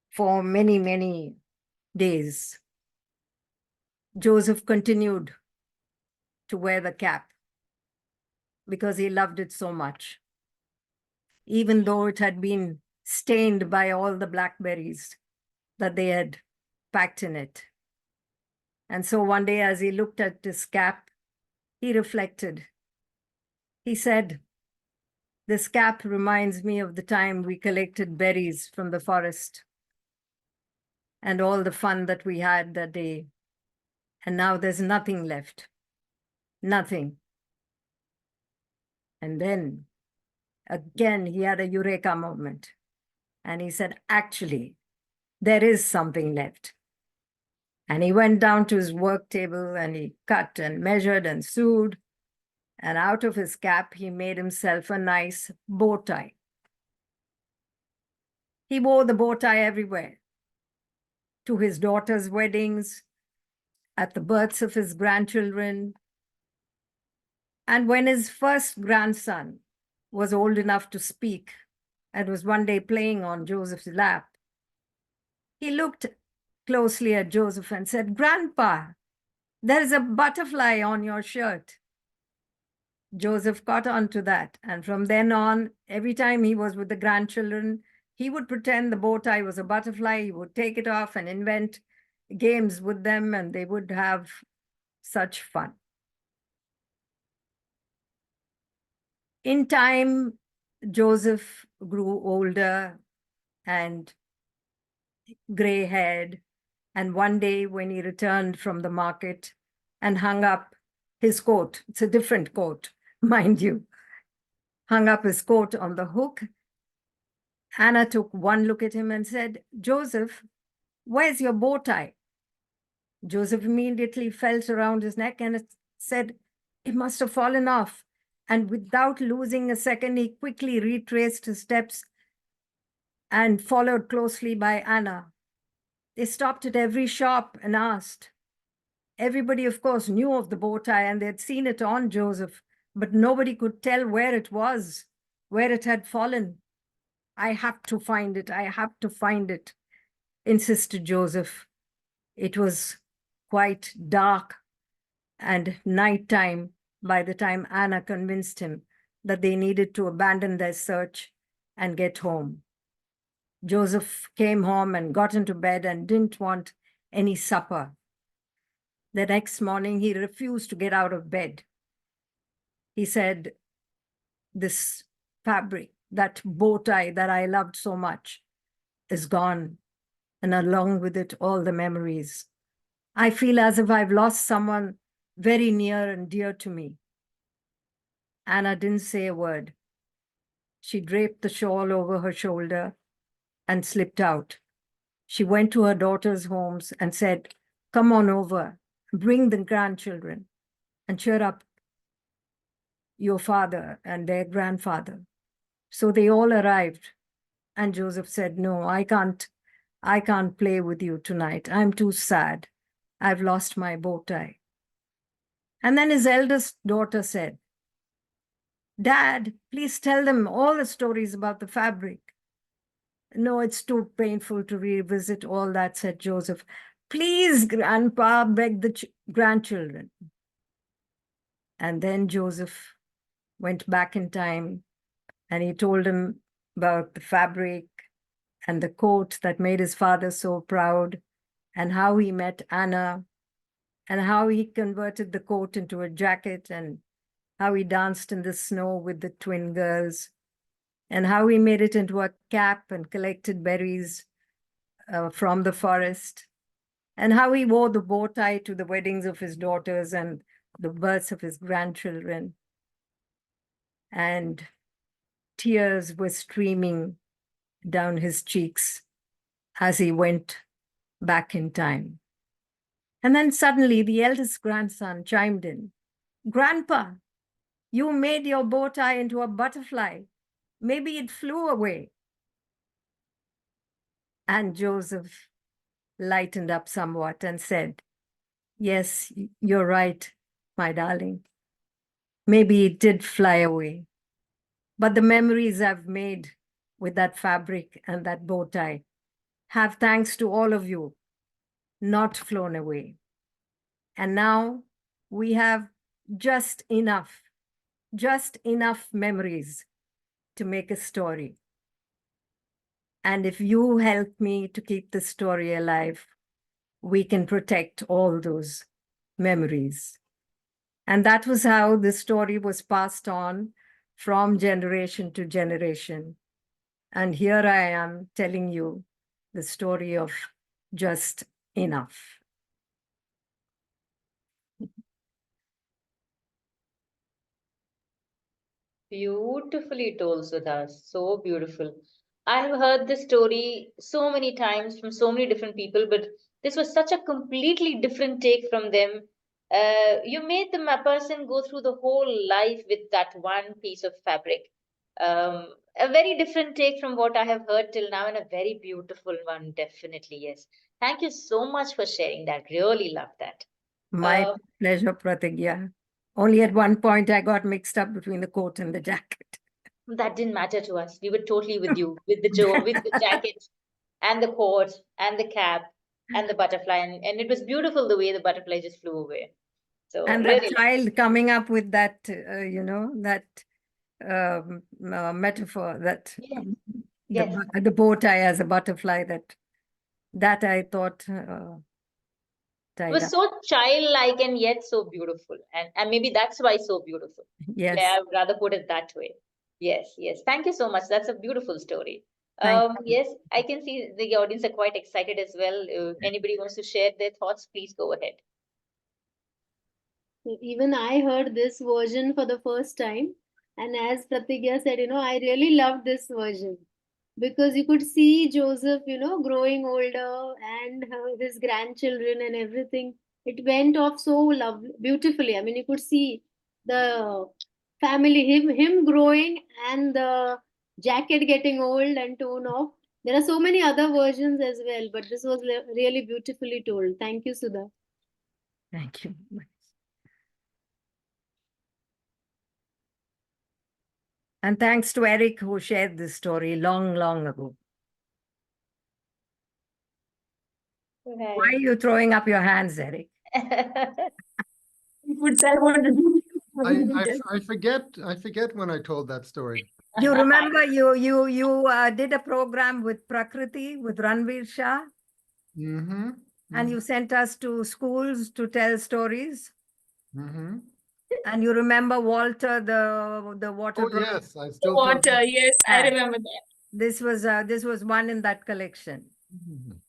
for many, many days. Joseph continued to wear the cap because he loved it so much, even though it had been stained by all the blackberries that they had packed in it. And so one day, as he looked at his cap, he reflected. He said, "This cap reminds me of the time we collected berries from the forest and all the fun that we had that day. And now there's nothing left, nothing." And then again, he had a eureka moment. And he said, "Actually, there is something left." And he went down to his work table and he cut and measured and sewed. And out of his cap, he made himself a nice bow tie. He wore the bow tie everywhere, to his daughter's weddings, at the births of his grandchildren. And when his first grandson was old enough to speak and was one day playing on Joseph's lap, he looked closely at Joseph and said, "Grandpa, there is a butterfly on your shirt." Joseph caught on to that. And from then on, every time he was with the grandchildren, he would pretend the bow tie was a butterfly. He would take it off and invent games with them, and they would have such fun. In time, Joseph grew older and gray-haired. And one day when he returned from the market and hung up his coat, it's a different coat, mind you, hung up his coat on the hook, Anna took one look at him and said, "Joseph, where's your bow tie?" Joseph immediately felt around his neck and said, "It must have fallen off." And without losing a second, he quickly retraced his steps and followed closely by Anna. They stopped at every shop and asked. Everybody, of course, knew of the bow tie and they'd seen it on Joseph, but nobody could tell where it was, where it had fallen. "I have to find it. I have to find it," insisted Joseph. It was quite dark and nighttime by the time Anna convinced him that they needed to abandon their search and get home. Joseph came home and got into bed and didn't want any supper. The next morning, he refused to get out of bed. He said, "This fabric, that bow tie that I loved so much, is gone, and along with it, all the memories. I feel as if I've lost someone very near and dear to me." Anna didn't say a word. She draped the shawl over her shoulder and slipped out. She went to her daughters' homes and said, "Come on over, bring the grandchildren and cheer up your father and their grandfather." So they all arrived. And Joseph said, "No, I can't play with you tonight. I'm too sad. I've lost my bow tie." And then his eldest daughter said, "Dad, please tell them all the stories about the fabric." "No, it's too painful to revisit all that," said Joseph. "Please, Grandpa," begged the grandchildren. And then Joseph went back in time and he told him about the fabric and the coat that made his father so proud, and how he met Anna, and how he converted the coat into a jacket, and how he danced in the snow with the twin girls, and how he made it into a cap and collected berries from the forest, and how he wore the bow tie to the weddings of his daughters and the births of his grandchildren. And tears were streaming down his cheeks as he went back in time. And then suddenly the eldest grandson chimed in. "Grandpa, you made your bow tie into a butterfly. Maybe it flew away." And Joseph lightened up somewhat and said, "Yes, you're right, my darling. Maybe it did fly away. But the memories I've made with that fabric and that bow tie have, thanks to all of you, not flown away. And now we have just enough memories to make a story. And if you help me to keep the story alive, we can protect all those memories." And that was how the story was passed on from generation to generation. And here I am telling you the story of Just Enough. Beautifully told, Sudha. So beautiful. I have heard this story so many times from so many different people, but this was such a completely different take from them. You made a person go through the whole life with that one piece of fabric. A very different take from what I have heard till now, and a very beautiful one, definitely. Yes. Thank you so much for sharing that. Really love that. My Uh, pleasure, Pratigya. Only at one point I got mixed up between the coat and the jacket. That didn't matter to us. We were totally with you, with with the jacket and the coat and the cap and the butterfly, and it was beautiful the way the butterfly just flew away. So And that really, child coming up with that, that metaphor, that yes, yes, the bow tie as a butterfly, that I thought it tied was up. so childlike and yet so beautiful, and maybe that's why so beautiful. Yes. Yeah, I would rather put it that way. Yes, yes. Thank you so much. That's a beautiful story. Thank you. Yes, I can see the audience are quite excited as well. Anybody wants to share their thoughts, please go ahead. Even I heard this version for the first time. And as Pratigya said, I really loved this version because you could see Joseph, growing older and his grandchildren and everything. It went off so beautifully. I mean, you could see the family, him growing and the jacket getting old and torn off. There are so many other versions as well, but this was really beautifully told. Thank you, Sudha. Thank you. And thanks to Eric, who shared this story long, long ago. Why are you throwing up your hands, Eric? I forget when I told that story. You remember you did a program with Prakriti, with Ranveer Shah, Mm-hmm. and you sent us to schools to tell stories. Mm-hmm. And you remember Walter, the water. Oh yes, I still Water, yes, I Yeah. remember that. This was one in that collection. Mhm.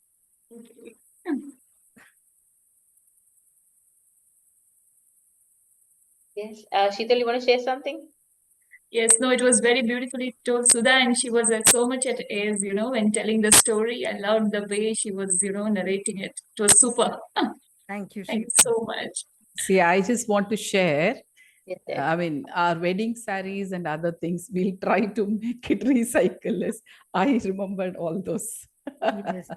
Yes, Shital, you want to share something? Yes, no, it was very beautifully told, Sudha, and she was so much at ease, when telling the story. I loved the way she was, narrating it. It was super. Thank you, Thank you Sheila. so much. See, I just want to share. Yes, sir. I mean, our wedding saris and other things, we'll try to make it recycleless. I remembered all those. Yes.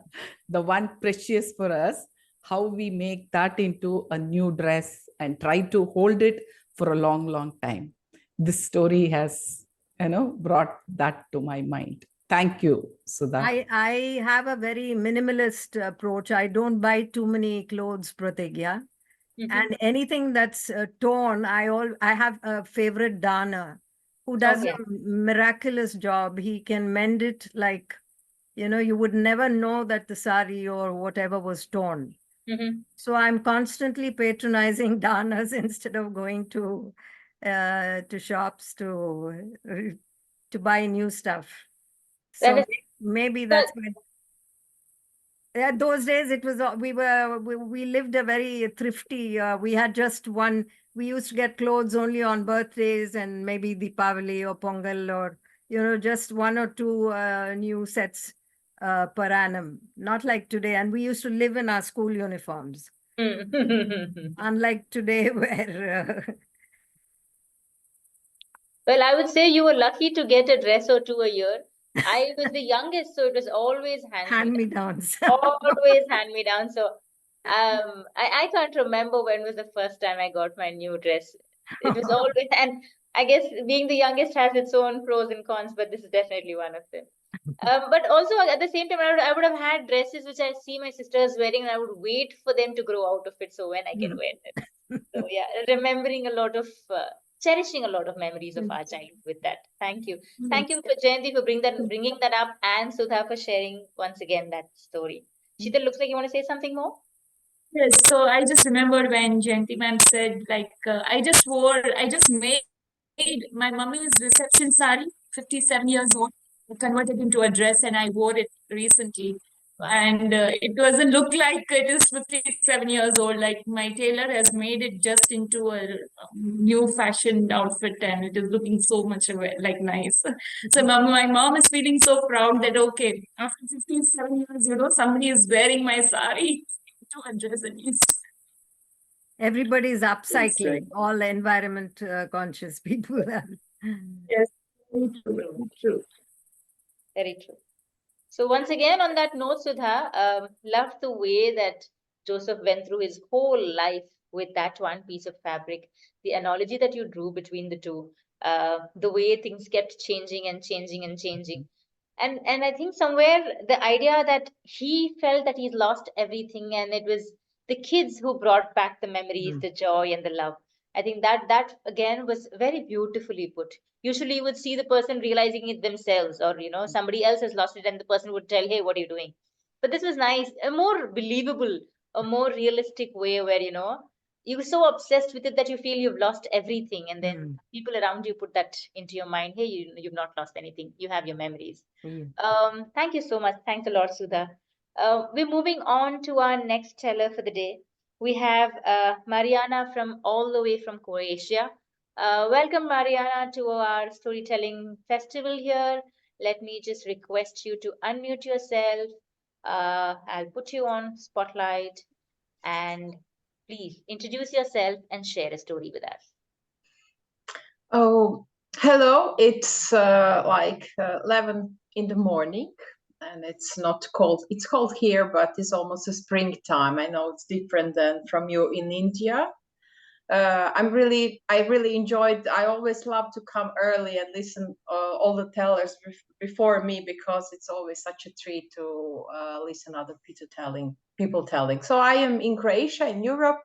The one precious for us, how we make that into a new dress and try to hold it for a long, long time. This story has, brought that to my mind. Thank you, Sudha. I have a very minimalist approach. I don't buy too many clothes, Pratigya. Mhm. And anything that's torn, I have a favorite darner who does Okay. a miraculous job. He can mend it like, you would never know that the sari or whatever was torn. Mhm. So I'm constantly patronizing darners instead of going to shops to buy new stuff. That So is- maybe that's why. Yeah, those days it was we lived a very thrifty. We had just one. We used to get clothes only on birthdays and maybe Deepavali or Pongal or just one or two new sets per annum. Not like today. And we used to live in our school uniforms. Unlike today, where Well, I would say you were lucky to get a dress or two a year. I was the youngest, so it was always hand-me-downs. always hand me down. So I can't remember when was the first time I got my new dress. It was always, and I guess being the youngest has its own pros and cons, but this is definitely one of them. But also at the same time, I would have had dresses which I see my sisters wearing, and I would wait for them to grow out of it, so when I can wear them. So yeah, remembering a lot of cherishing a lot of memories of our childhood with that. Thank you. Thank you for Jayanti for bringing that up, and Sudha for sharing once again that story. Shital, looks like you want to say something more? Yes, so I just remembered when Jayanti ma'am said, I just made my mummy's reception sari, 57 years old, converted into a dress, and I wore it recently. And it doesn't look like it is 57 years old. Like my tailor has made it just into a new fashioned outfit, and it is looking so much like nice. So my mom is feeling so proud that okay, after 57 years, somebody is wearing my sari to a dress at least. Everybody is right. upcycling. All environment conscious people are. Yes, very true, true. Very true. So once again, on that note, Sudha, love the way that Joseph went through his whole life with that one piece of fabric. The analogy that you drew between the two, the way things kept changing and changing and changing. And I think somewhere the idea that he felt that he's lost everything, and it was the kids who brought back the memories, the joy and the love. I think that again was very beautifully put. Usually you would see the person realizing it themselves, or somebody else has lost it and the person would tell, hey, what are you doing? But this was nice, a more believable, a more realistic way where you're so obsessed with it that you feel you've lost everything, and then people around you put that into your mind, hey, you've not lost anything, you have your memories. Thank you so much. Thanks a lot, Sudha. We're moving on to our next teller for the day. We have Marijana from all the way from Croatia. Welcome, Marijana, to our storytelling festival here. Let me just request you to unmute yourself. I'll put you on spotlight, and please introduce yourself and share a story with us. Oh, hello. It's like 11 in the morning, and it's not cold. It's cold here, but it's almost a springtime. I know it's different than from you in India. I really enjoyed. I always love to come early and listen all the tellers before me, because it's always such a treat to listen other people telling. So I am in Croatia, in Europe.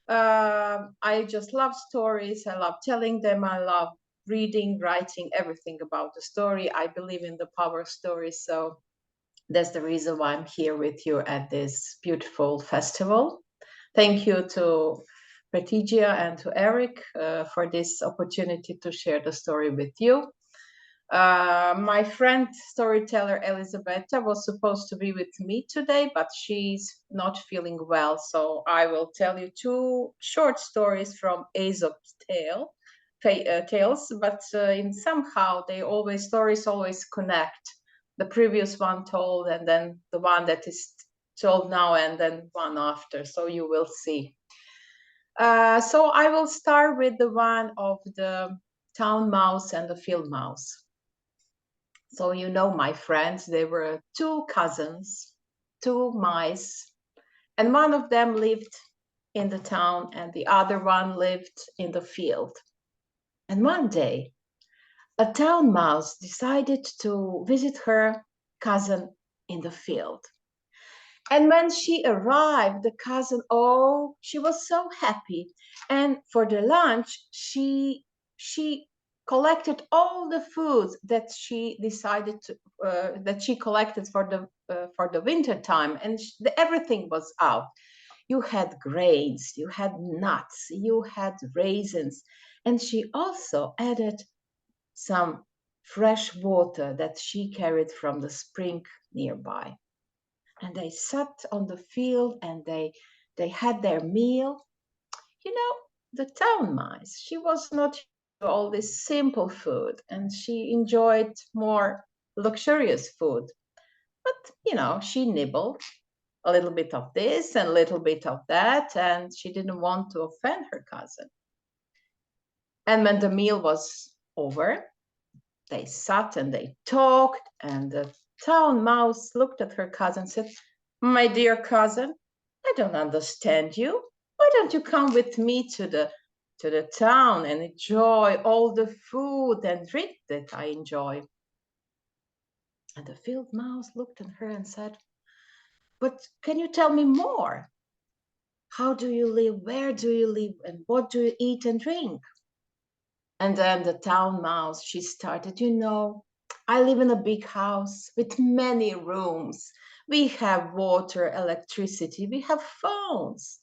I just love stories. I love telling them. I love reading, writing, everything about the story. I believe in the power of stories. So that's the reason why I'm here with you at this beautiful festival. Thank you to Pratigia and to Eric for this opportunity to share the story with you. My friend storyteller Elisabetta was supposed to be with me today, but she's not feeling well. So I will tell you two short stories from Aesop's tale tales, but in somehow stories always connect. The previous one told, and then the one that is told now, and then one after. So you will see. So I will start with the one of the town mouse and the field mouse. So you know, my friends, they were two cousins, two mice, and one of them lived in the town and the other one lived in the field. And one day, a town mouse decided to visit her cousin in the field. And when she arrived, the cousin, oh, she was so happy. And for the lunch, she collected all the foods that she decided to, that she collected for the winter time, and everything was out. You had grains, you had nuts, you had raisins, and she also added some fresh water that she carried from the spring nearby. And they sat on the field and they had their meal. You know, the town mice, she was not used to all this simple food, and she enjoyed more luxurious food. But, you know, she nibbled a little bit of this and a little bit of that, and she didn't want to offend her cousin. And when the meal was over, they sat and they talked, and the town mouse looked at her cousin and said, "My dear cousin, I don't understand you. Why don't you come with me to the town and enjoy all the food and drink that I enjoy?" And the field mouse looked at her and said, "But can you tell me more? How do you live? Where do you live? And what do you eat and drink?" And then the town mouse, she started, "You know, I live in a big house with many rooms. We have water, electricity, we have phones.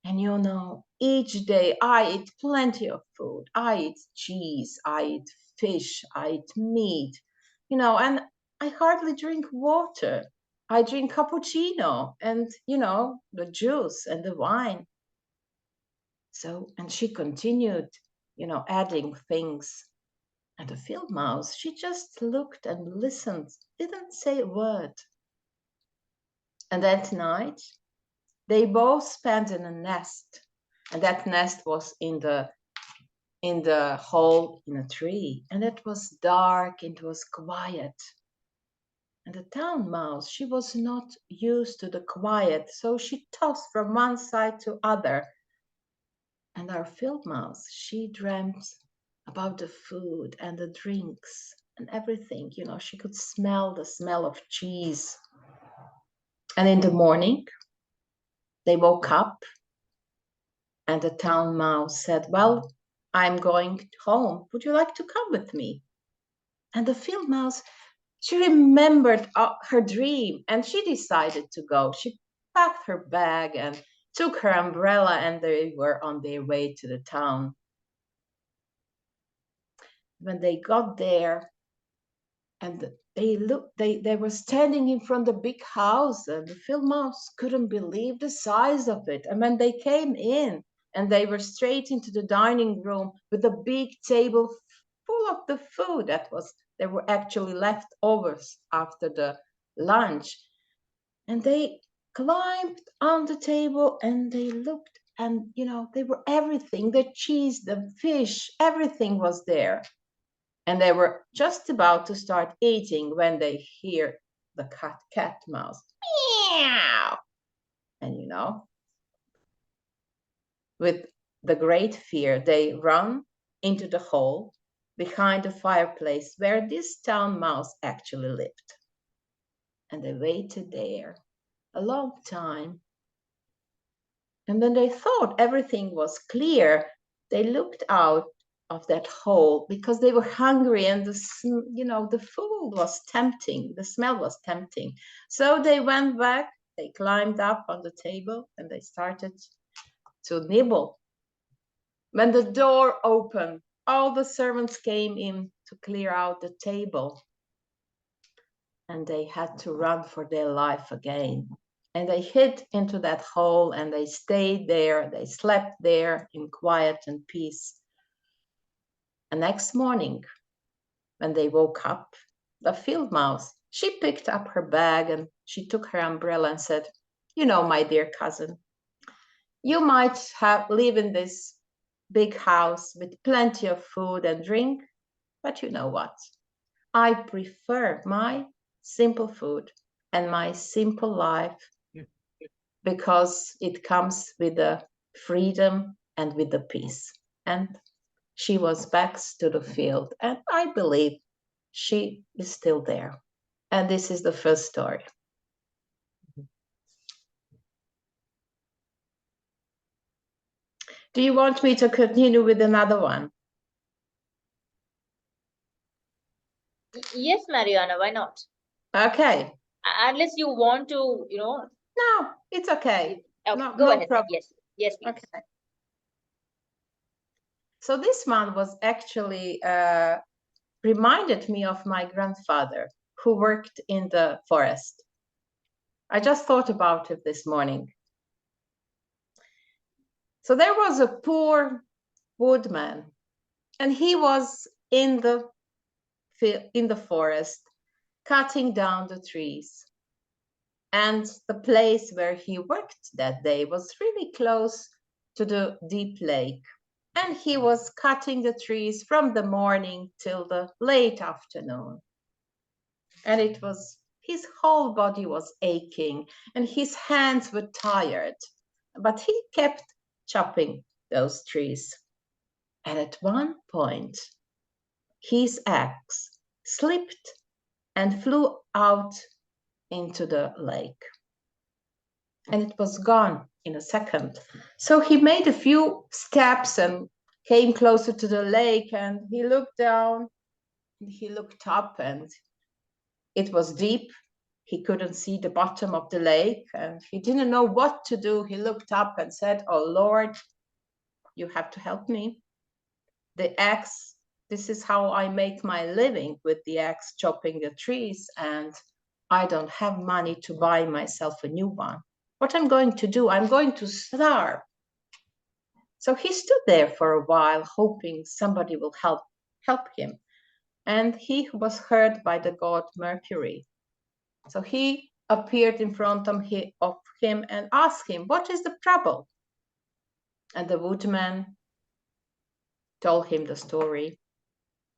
And you know, each day I eat plenty of food. I eat cheese, I eat fish, I eat meat, you know, and I hardly drink water. I drink cappuccino and, you know, the juice and the wine." So, and she continued, you know, adding things. And the field mouse, she just looked and listened, didn't say a word. And that night, they both spent in a nest. And that nest was in the hole in a tree. And it was dark, it was quiet. And the town mouse, she was not used to the quiet, so she tossed from one side to other. And our field mouse, she dreamt about the food and the drinks and everything. You know, she could smell the smell of cheese. And in the morning, they woke up and the town mouse said, "Well, I'm going home. Would you like to come with me?" And the field mouse, she remembered her dream and she decided to go. She packed her bag and took her umbrella, and they were on their way to the town. When they got there, and they were standing in front of the big house, and the field mouse couldn't believe the size of it. And when they came in, and they were straight into the dining room with a big table full of the food there were actually leftovers after the lunch. And they climbed on the table and they looked, and you know, they were everything, the cheese, the fish, everything was there. And they were just about to start eating when they hear the cat mouse, meow. And you know, with the great fear, they run into the hole behind the fireplace where this town mouse actually lived. And they waited there a long time. And when they thought everything was clear, they looked out of that hole because they were hungry, and the food was tempting, the smell was tempting. So they went back, they climbed up on the table, and they started to nibble. When the door opened, all the servants came in to clear out the table, and they had to run for their life again. And they hid into that hole, and they stayed there, they slept there in quiet and peace. And next morning, when they woke up, the field mouse, she picked up her bag and she took her umbrella and said, you know, my dear cousin, you might live in this big house with plenty of food and drink, but you know what? I prefer my simple food and my simple life because it comes with the freedom and with the peace. And she was back to the field, and I believe she is still there. And this is the first story. Do you want me to continue with another one? Yes, Mariana, why not? Okay. Unless you want to, No, it's okay. Okay, No, go no ahead. problem. Yes, yes, please. Okay. So this man was actually reminded me of my grandfather who worked in the forest. I just thought about it this morning. So there was a poor woodman, and he was in the forest cutting down the trees. And the place where he worked that day was really close to the deep lake. And he was cutting the trees from the morning till the late afternoon. And it was, his whole body was aching and his hands were tired, but he kept chopping those trees. And at one point, his axe slipped and flew out into the lake. And it was gone in a second. So he made a few steps and came closer to the lake, and he looked down and he looked up, and it was deep. He couldn't see the bottom of the lake and he didn't know what to do. He looked up and said, oh Lord, you have to help me. The axe, this is how I make my living, with the axe chopping the trees, and I don't have money to buy myself a new one. What I'm going to do, I'm going to starve. So he stood there for a while, hoping somebody will help him. And he was heard by the god Mercury. So he appeared in front of him and asked him, what is the trouble? And the woodman told him the story.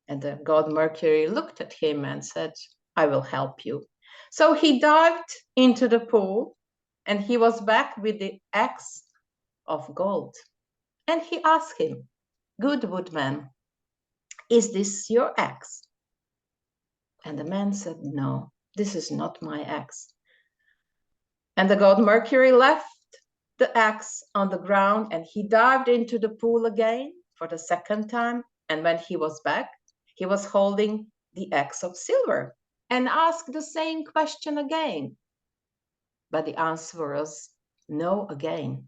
And the god Mercury looked at him and said, I will help you. So he dived into the pool and he was back with the axe of gold. And he asked him, good woodman, is this your axe? And the man said, no, this is not my axe. And the god Mercury left the axe on the ground and he dived into the pool again for the second time. And when he was back, he was holding the axe of silver and asked the same question again. But the answer was no again.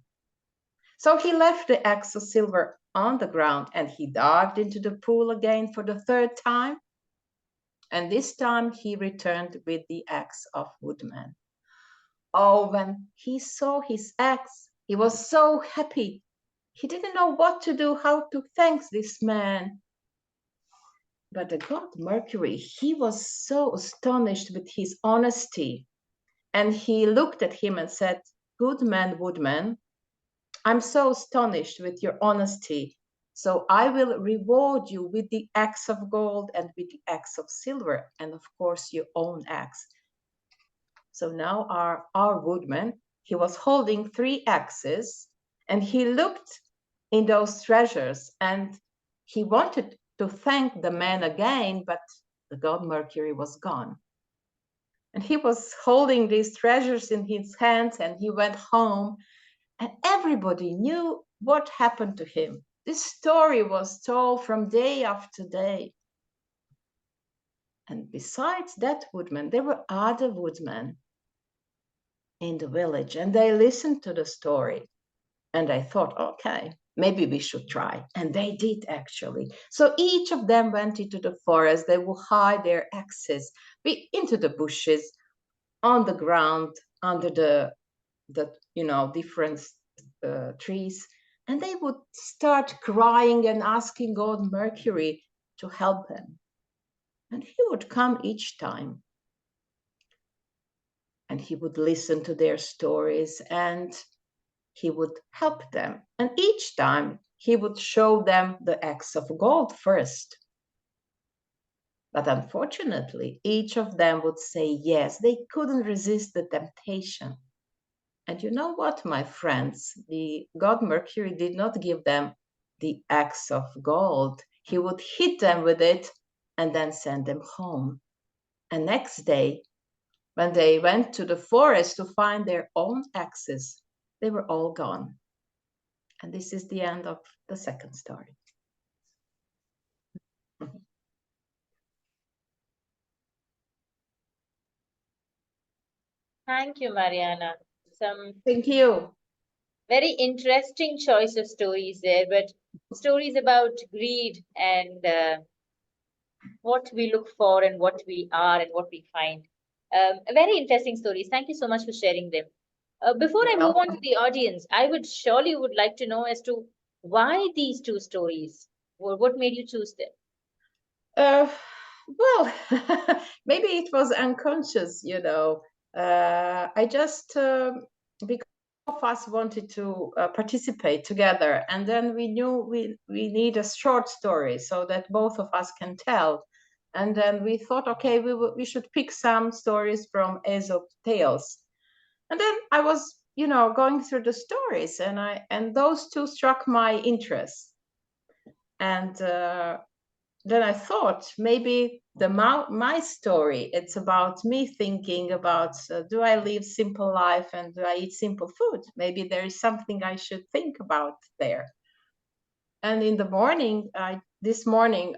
So he left the axe of silver on the ground and he dived into the pool again for the third time. And this time he returned with the axe of woodman. Oh, when he saw his axe, he was so happy. He didn't know what to do, how to thank this man. But the god Mercury, he was so astonished with his honesty. And he looked at him and said, good man, woodman, I'm so astonished with your honesty. So I will reward you with the axe of gold and with the axe of silver, and of course your own axe. So now our woodman, he was holding 3 axes and he looked in those treasures and he wanted to thank the man again, but the god Mercury was gone. And he was holding these treasures in his hands and he went home and everybody knew what happened to him. This story was told from day after day. And besides that woodman, there were other woodmen in the village and they listened to the story. And I thought, okay, maybe we should try. And they did actually. So each of them went into the forest. They would hide their axes into the bushes, on the ground, under the different trees. And they would start crying and asking God Mercury, to help him. And he would come each time. And he would listen to their stories and he would help them. And each time he would show them the axe of gold first. But unfortunately, each of them would say yes. They couldn't resist the temptation. And you know what, my friends? The god Mercury did not give them the axe of gold. He would hit them with it and then send them home. And next day, when they went to the forest to find their own axes, they were all gone. And this is the end of the second story. Thank you, Mariana. Some Thank you. very interesting choice of stories there, but stories about greed and what we look for and what we are and what we find. Very interesting stories. Thank you so much for sharing them. Before I move on to the audience, I would surely would like to know as to why these two stories. What made you choose them? Well, maybe it was unconscious, you know. I just, because of us wanted to participate together, and then we knew we need a short story so that both of us can tell. And then we thought, okay, we should pick some stories from Aesop tales. And then I was, you know, going through the stories, and those two struck my interest. And then I thought maybe my story, it's about me thinking about, do I live simple life and do I eat simple food? Maybe there is something I should think about there. And in the morning, this morning,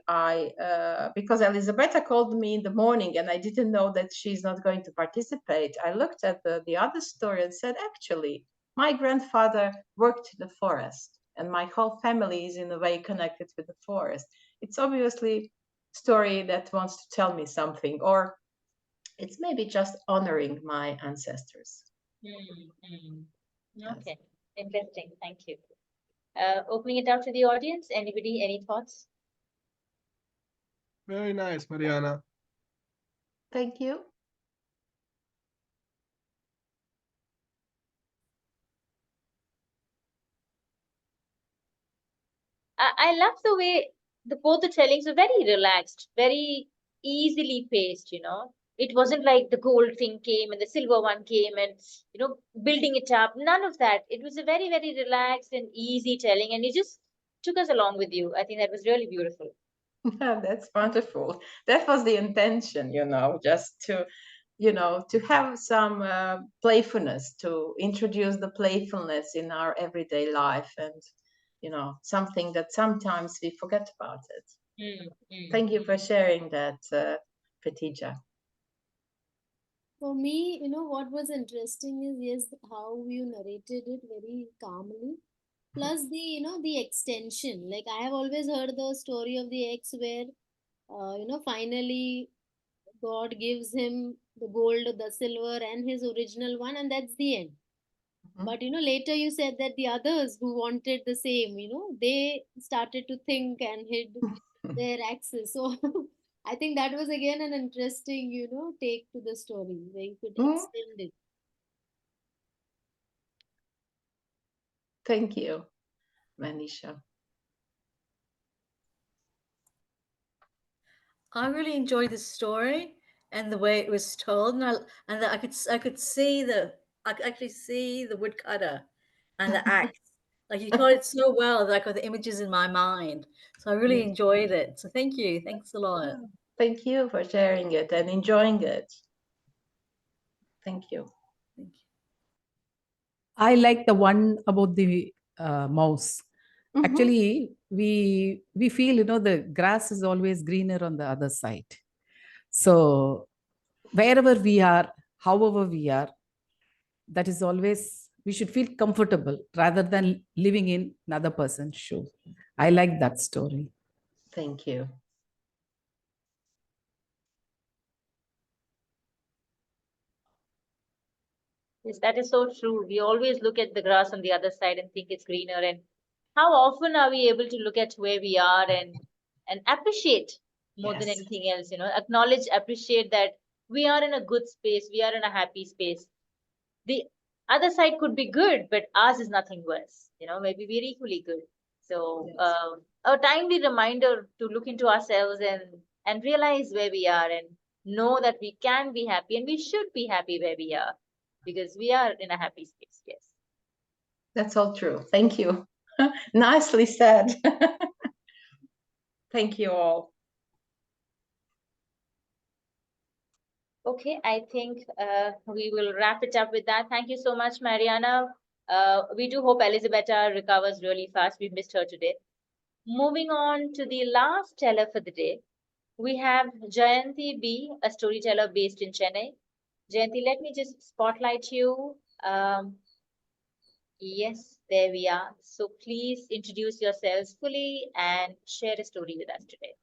because Elisabetta called me in the morning and I didn't know that she's not going to participate, I looked at the other story and said, actually, my grandfather worked in the forest and my whole family is in a way connected with the forest. It's obviously a story that wants to tell me something, or it's maybe just honoring my ancestors. Okay, interesting. Thank you. Opening it out to the audience. Anybody, any thoughts? Very nice, Mariana. Thank you. I love the way both the tellings are very relaxed, very easily paced, you know. It wasn't like the gold thing came and the silver one came and, you know, building it up. None of that. It was a very, very relaxed and easy telling, and you just took us along with you. I think that was really beautiful. That's wonderful. That was the intention, you know, just to, you know, to have some playfulness, to introduce the playfulness in our everyday life, and, you know, something that sometimes we forget about it. Thank you for sharing that, Pratija. For me, you know, what was interesting is, yes, how you narrated it very calmly. Plus the, you know, the extension. Like I have always heard the story of the ex where, you know, finally God gives him the gold, the silver, and his original one, and that's the end. But you know, later you said that the others who wanted the same, you know, they started to think and hid their axes. So I think that was again an interesting, you know, take to the story where you could extend it. Thank you, Manisha. I really enjoyed the story and the way it was told, and that I could see I could actually see the woodcutter and the axe. Like you told it so well that I got the images in my mind. So I really enjoyed it. So thank you. Thanks a lot. Thank you for sharing it and enjoying it. Thank you. Thank you. I like the one about the mouse. Actually, we feel, you know, the grass is always greener on the other side. So wherever we are, however we are, that is always, we should feel comfortable rather than living in another person's shoe. I like that story. Thank you. Yes, that is so true. We always look at the grass on the other side and think it's greener. And how often are we able to look at where we are and and appreciate more than Yes. anything else, acknowledge, appreciate that we are in a good space, we are in a happy space. The other side could be good, but ours is nothing worse. Maybe we're equally good. So Yes. a timely reminder to look into ourselves and realize where we are and know that we can be happy and we should be happy where we are because we are in a happy space. Yes. That's all true. Thank you. Nicely said. Thank you all. Okay, I think we will wrap it up with that. Thank you so much, Mariana. We do hope Elisabetta recovers really fast. We missed her today. Moving on to the last teller for the day, we have Jayanthi B, a storyteller based in Chennai. Jayanthi, let me just spotlight you. Yes, there we are. So please introduce yourselves fully and share a story with us today.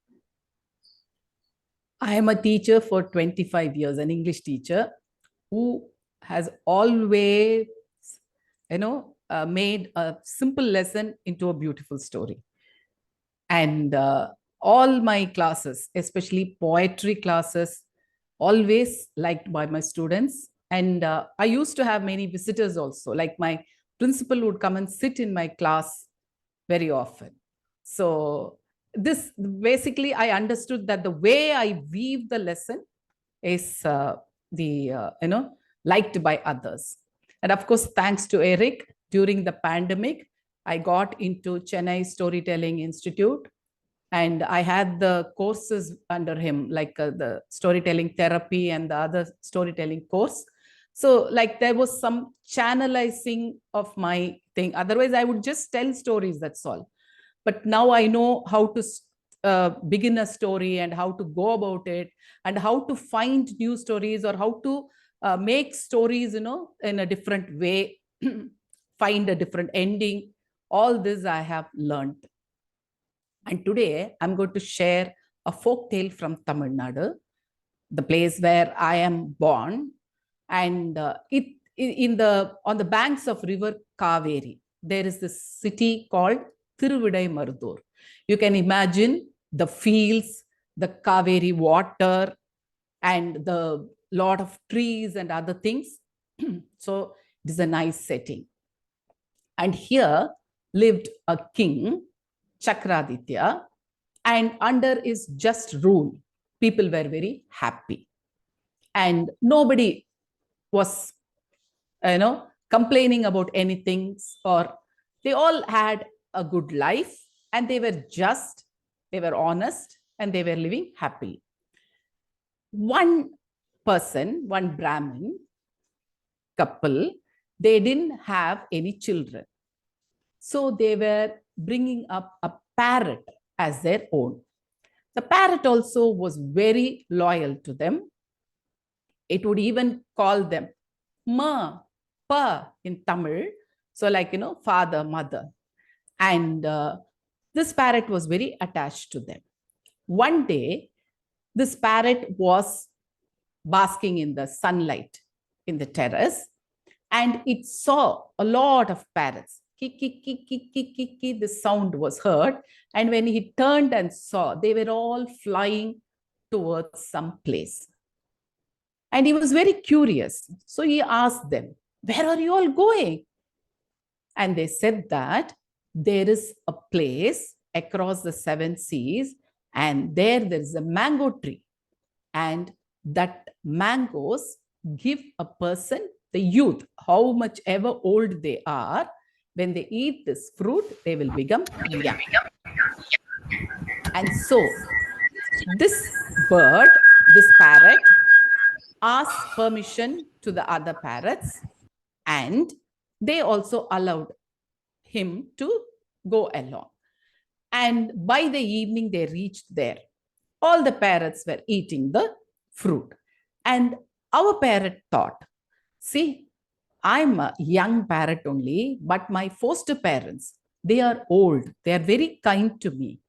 I am a teacher for 25 years, an English teacher who has always, made a simple lesson into a beautiful story. And all my classes, especially poetry classes, always liked by my students. And I used to have many visitors also, like my principal would come and sit in my class very often. So this basically, I understood that the way I weave the lesson is liked by others. And of course, thanks to Eric, during the pandemic, I got into Chennai Storytelling Institute, and I had the courses under him, like the storytelling therapy and the other storytelling course. So like there was some channelizing of my thing. Otherwise, I would just tell stories, that's all. But now I know how to begin a story and how to go about it and how to find new stories or how to make stories, in a different way, find a different ending. All this I have learned. And today I'm going to share a folk tale from Tamil Nadu, the place where I am born. And on the banks of river Kaveri, there is this city called Thiruvidaimarudhur. You can imagine the fields, the Kaveri water, and the lot of trees and other things. So it is a nice setting. And here lived a king, Chakraditya, and under his just rule, people were very happy. And nobody was, complaining about anything, or they all had a good life and they were just, they were honest, and they were living happily. One person, one Brahmin couple, they didn't have any children. So they were bringing up a parrot as their own. The parrot also was very loyal to them. It would even call them Ma, Pa in Tamil. So like, father, mother. And this parrot was very attached to them. One day, this parrot was basking in the sunlight in the terrace, and it saw a lot of parrots. The sound was heard. And when he turned and saw, they were all flying towards some place. And he was very curious. So he asked them, "Where are you all going?" And they said that there is a place across the 7 seas, and there is a mango tree. And that mangoes give a person the youth, how much ever old they are. When they eat this fruit, they will become young. And so this bird, this parrot, asked permission to the other parrots, and they also allowed him to go along. And by the evening, they reached there. All the parrots were eating the fruit. And our parrot thought, see, I'm a young parrot only, but my foster parents, they are old. They are very kind to me.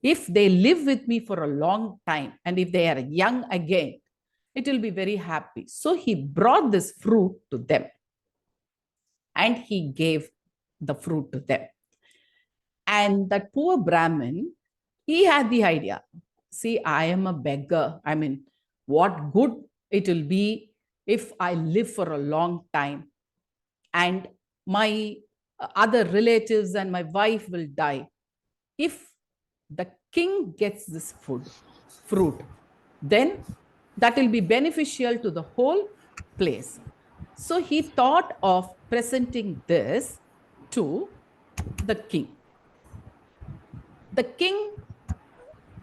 If they live with me for a long time, and if they are young again, it will be very happy. So he brought this fruit to them, and he gave the fruit to them. And that poor Brahmin He had the idea. See, I am a beggar. I mean, what good it will be if I live for a long time and my other relatives and my wife will die. If the king gets this fruit, then that will be beneficial to the whole place. So he thought of presenting this to the king. The king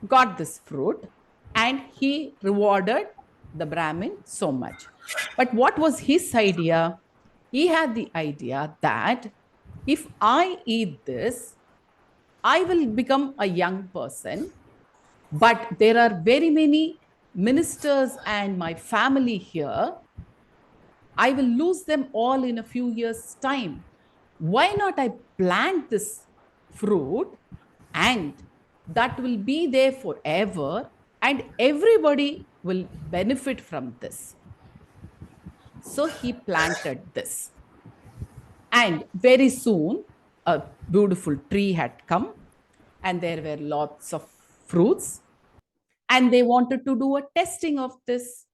got this fruit and he rewarded the Brahmin so much. But what was his idea? He had the idea that if I eat this, I will become a young person, but there are very many ministers and my family here. I will lose them all in a few years' time. Why not I plant this fruit and that will be there forever and everybody will benefit from this. So he planted this. And very soon, a beautiful tree had come and there were lots of fruits. And they wanted to do a testing of this.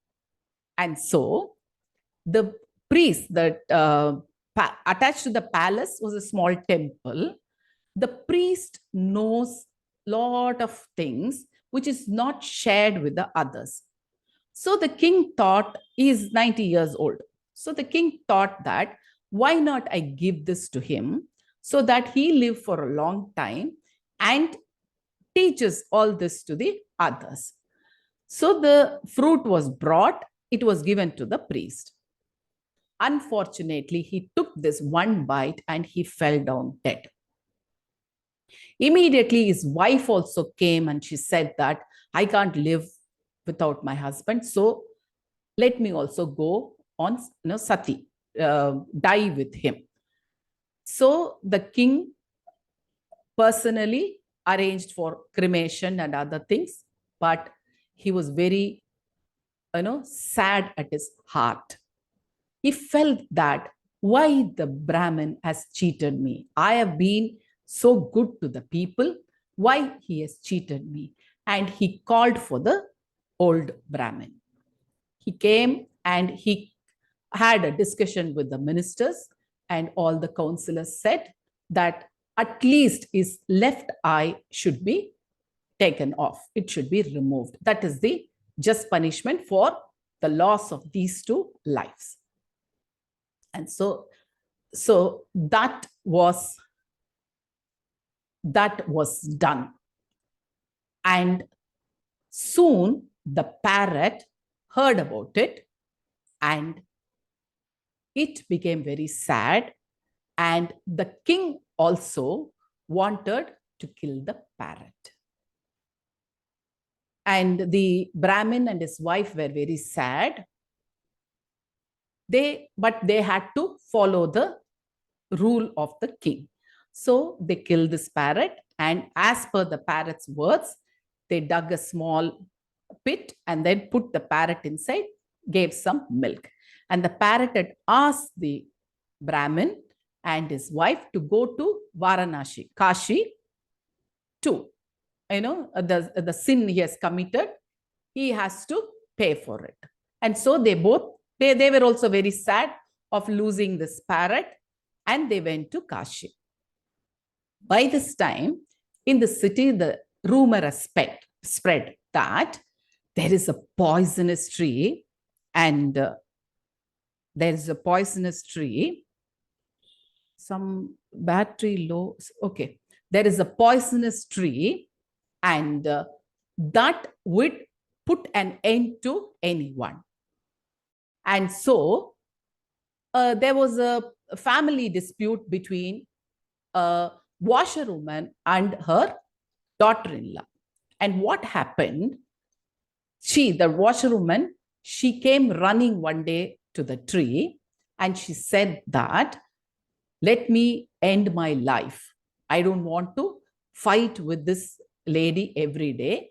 And so the priest that attached to the palace was a small temple. The priest knows a lot of things which is not shared with the others. So the king thought, he is 90 years old. So the king thought that, why not I give this to him so that he live for a long time and teaches all this to the others. So the fruit was brought, it was given to the priest. Unfortunately, he took this one bite and he fell down dead. Immediately, his wife also came and she said that I can't live without my husband. So let me also go on sati, die with him. So the king personally arranged for cremation and other things, but he was very, sad at his heart. He felt that why the Brahmin has cheated me. I have been so good to the people. Why he has cheated me? And he called for the old Brahmin. He came and he had a discussion with the ministers and all the councillors said that at least his left eye should be taken off. It should be removed. That is the just punishment for the loss of these two lives. And so that was done. And soon the parrot heard about it and it became very sad. And the king also wanted to kill the parrot. And the Brahmin and his wife were very sad. But they had to follow the rule of the king. So they killed this parrot, and as per the parrot's words, they dug a small pit and then put the parrot inside, gave some milk. And the parrot had asked the Brahmin and his wife to go to Varanasi, Kashi, to, the sin he has committed, he has to pay for it. And so they were also very sad of losing this parrot, and they went to Kashi. By this time, in the city, the rumor has spread that there is a poisonous tree, and there is a poisonous tree. Some battery low. Okay. There is a poisonous tree, and that would put an end to anyone. And so there was a family dispute between a washerwoman and her daughter-in-law. And what happened? The washerwoman, she came running one day to the tree and she said that, let me end my life. I don't want to fight with this lady every day.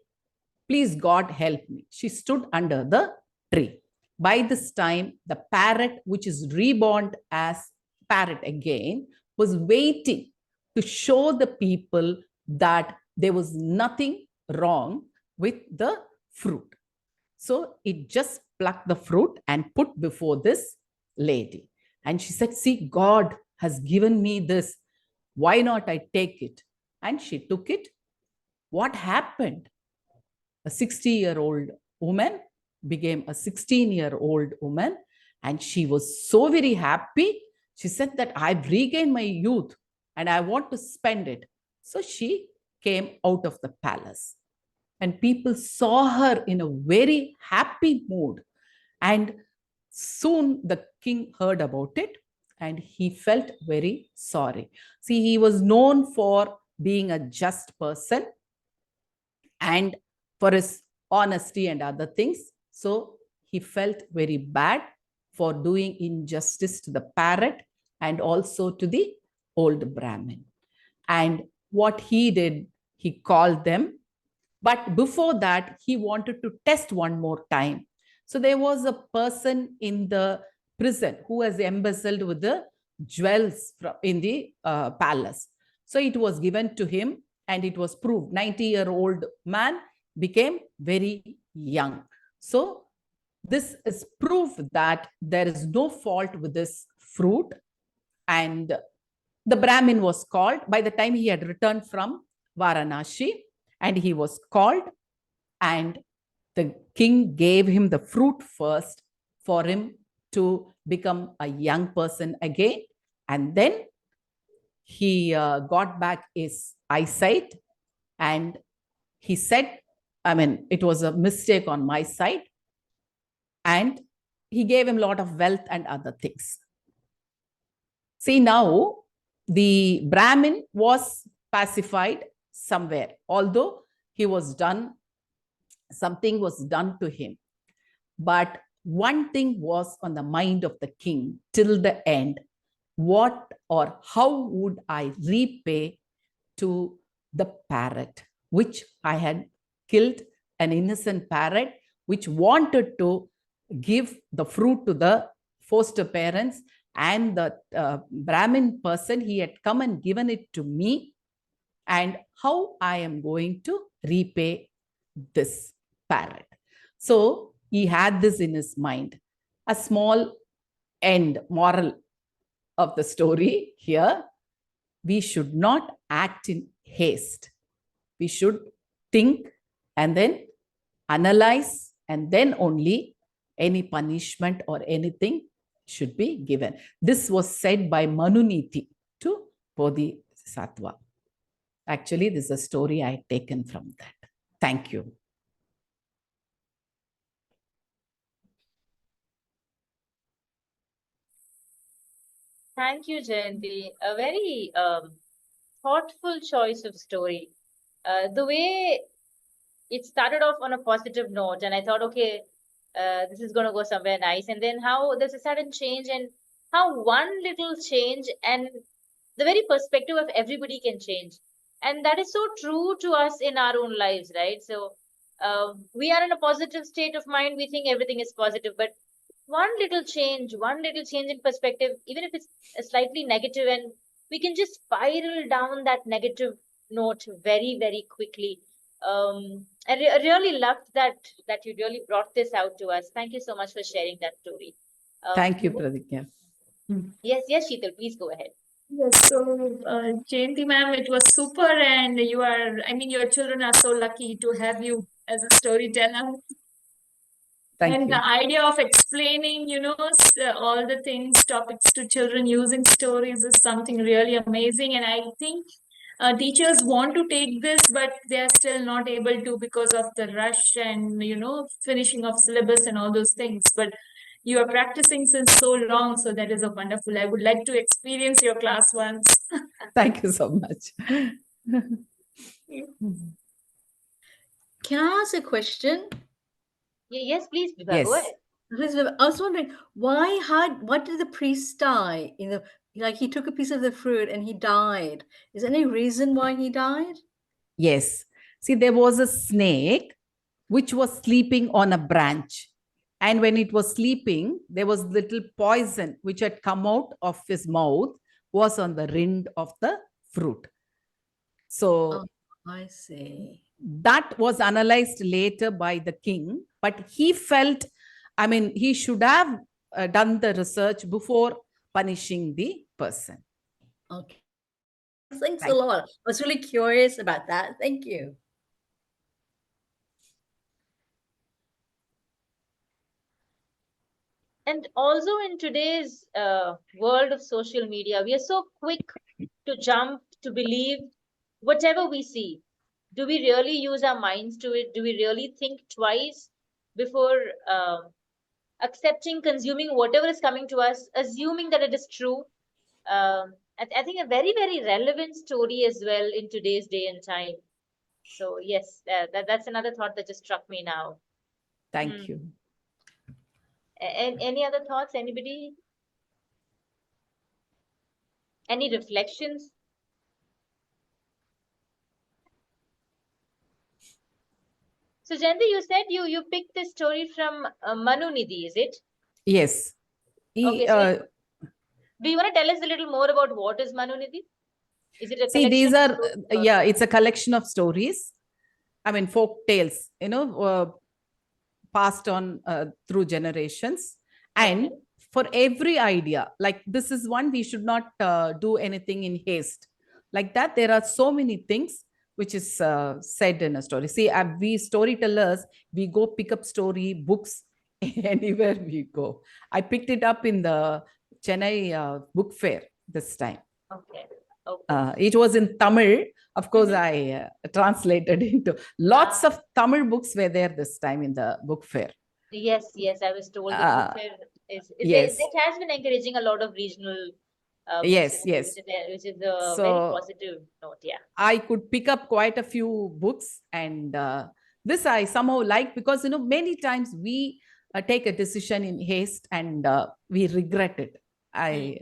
Please, God, help me. She stood under the tree. By this time, the parrot, which is reborn as parrot again, was waiting to show the people that there was nothing wrong with the fruit. So it just plucked the fruit and put before this lady. And she said, see, God has given me this. Why not I take it? And she took it. What happened? A 60-year-old woman became a 16-year-old woman. And she was so very happy. She said that I've regained my youth and I want to spend it. So she came out of the palace. And people saw her in a very happy mood. And soon the king heard about it and he felt very sorry. See, he was known for being a just person and for his honesty and other things. So he felt very bad for doing injustice to the parrot and also to the old Brahmin. And what he did, he called them. But before that, he wanted to test one more time. So there was a person in the prison who was embezzled with the jewels in the palace. So it was given to him and it was proved. 90-year-old man became very young. So this is proof that there is no fault with this fruit. And the Brahmin was called by the time he had returned from Varanasi, and he was called, and the king gave him the fruit first for him to become a young person again. And then he got back his eyesight and he said, I mean, it was a mistake on my side. And he gave him a lot of wealth and other things. See, now the Brahmin was pacified somewhere, although he was done, something was done to him. But one thing was on the mind of the king till the end. What or how would I repay to the parrot, which I had killed, an innocent parrot, which wanted to give the fruit to the foster parents, and the Brahmin person, he had come and given it to me, and how I am going to repay this parrot. So he had this in his mind. A small end moral of the story here: we should not act in haste. We should think and then analyze, and then only any punishment or anything should be given. This was said by Manuniti to Bodhisattva. Actually, this is a story I had taken from that. Thank you. Thank you, Jayanti. A very thoughtful choice of story. The way it started off on a positive note, and I thought, okay, this is going to go somewhere nice. And then how there's a sudden change, and how one little change and the very perspective of everybody can change. And that is so true to us in our own lives, right? So we are in a positive state of mind. We think everything is positive, but one little change in perspective, even if it's a slightly negative, and we can just spiral down that negative note very, very quickly. I really loved that you really brought this out to us. Thank you so much for sharing that story. Thank you, Pradigya. Yes, Shital, please go ahead. Yes, so Jayanti ma'am, it was super, and you are, I mean, your children are so lucky to have you as a storyteller. Thank you. The idea of explaining, all the things, topics to children using stories is something really amazing. And I think teachers want to take this, but they are still not able to because of the rush and, finishing of syllabus and all those things. But you are practicing since so long, so that is a wonderful. I would like to experience your class once. Thank you so much. Can I ask a question? Yes, please, Vibha, Yes. go ahead. Elizabeth, I was wondering what did the priest die in the, like he took a piece of the fruit and he died. Is there any reason why he died? Yes. See, there was a snake which was sleeping on a branch. And when it was sleeping, there was little poison which had come out of his mouth, was on the rind of the fruit. So I see. That was analyzed later by the king, but he felt, I mean, he should have done the research before punishing the person. Okay. Thanks a Thank lot. I was really curious about that. Thank you. And also in today's world of social media, we are so quick to jump to believe whatever we see. Do we really use our minds to it? Do we really think twice before accepting, consuming whatever is coming to us, assuming that it is true? I think a very, very relevant story as well in today's day and time. So yes, that's another thought that just struck me now. Thank you. Any other thoughts? Anybody? Any reflections? So Jayanthi, you said you picked this story from Manu Nidhi, is it? Yes. Okay, so do you want to tell us a little more about what is Manu Nidhi? Is it a See, these collection are, of stories or- yeah, it's a collection of stories. I mean, folk tales, you know, passed on through generations. And Okay. for every idea, like this is one, we should not do anything in haste. Like that, there are so many things which is said in a story. See, we storytellers, we go pick up story books anywhere we go. I picked it up in the Chennai book fair this time. Okay. Okay. It was in Tamil. Of course, Mhm. I translated into lots of Tamil books were there this time in the book fair. Yes, yes, I was told the Uh, book fair yes. it has been encouraging a lot of regional books, Yes, yes. which is a very So positive note. Yeah. I could pick up quite a few books, and this I somehow like because you know many times we take a decision in haste and we regret it. I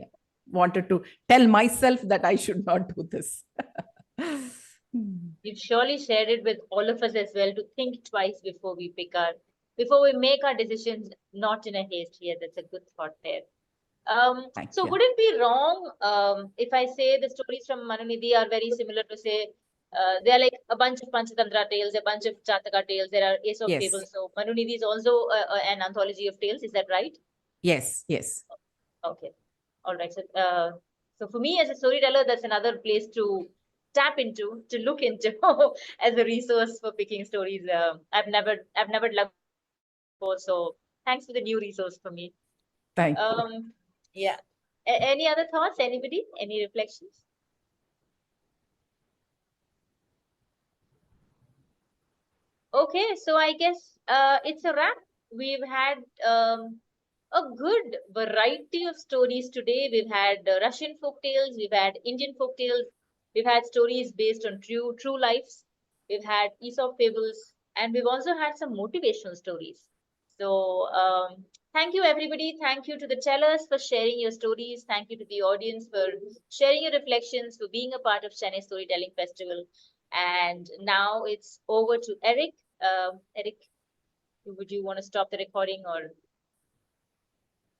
wanted to tell myself that I should not do this. You've surely shared it with all of us as well to think twice before we make our decisions, not in a haste here. That's a good thought there. Thank So you. would it be wrong if I say the stories from Manunidhi are very similar to say they're like a bunch of Panchatantra tales, a bunch of Jataka tales, there are Ace of Yes. Fables. So Manunidhi is also an anthology of tales. Is that right? Yes, yes. Okay. All right. So for me as a storyteller, that's another place to tap into, to look into as a resource for picking stories. I've never looked before, so thanks for the new resource for me. Thank you. Yeah. Any other thoughts? Anybody? Any reflections? Okay, so I guess it's a wrap. We've had a good variety of stories today. We've had Russian folk tales, we've had Indian folk tales, we've had stories based on true lives, we've had Aesop fables, and we've also had some motivational stories. So thank you everybody. Thank you to the tellers for sharing your stories. Thank you to the audience for sharing your reflections, for being a part of Chennai Storytelling Festival. And now it's over to Eric. Eric, would you want to stop the recording or?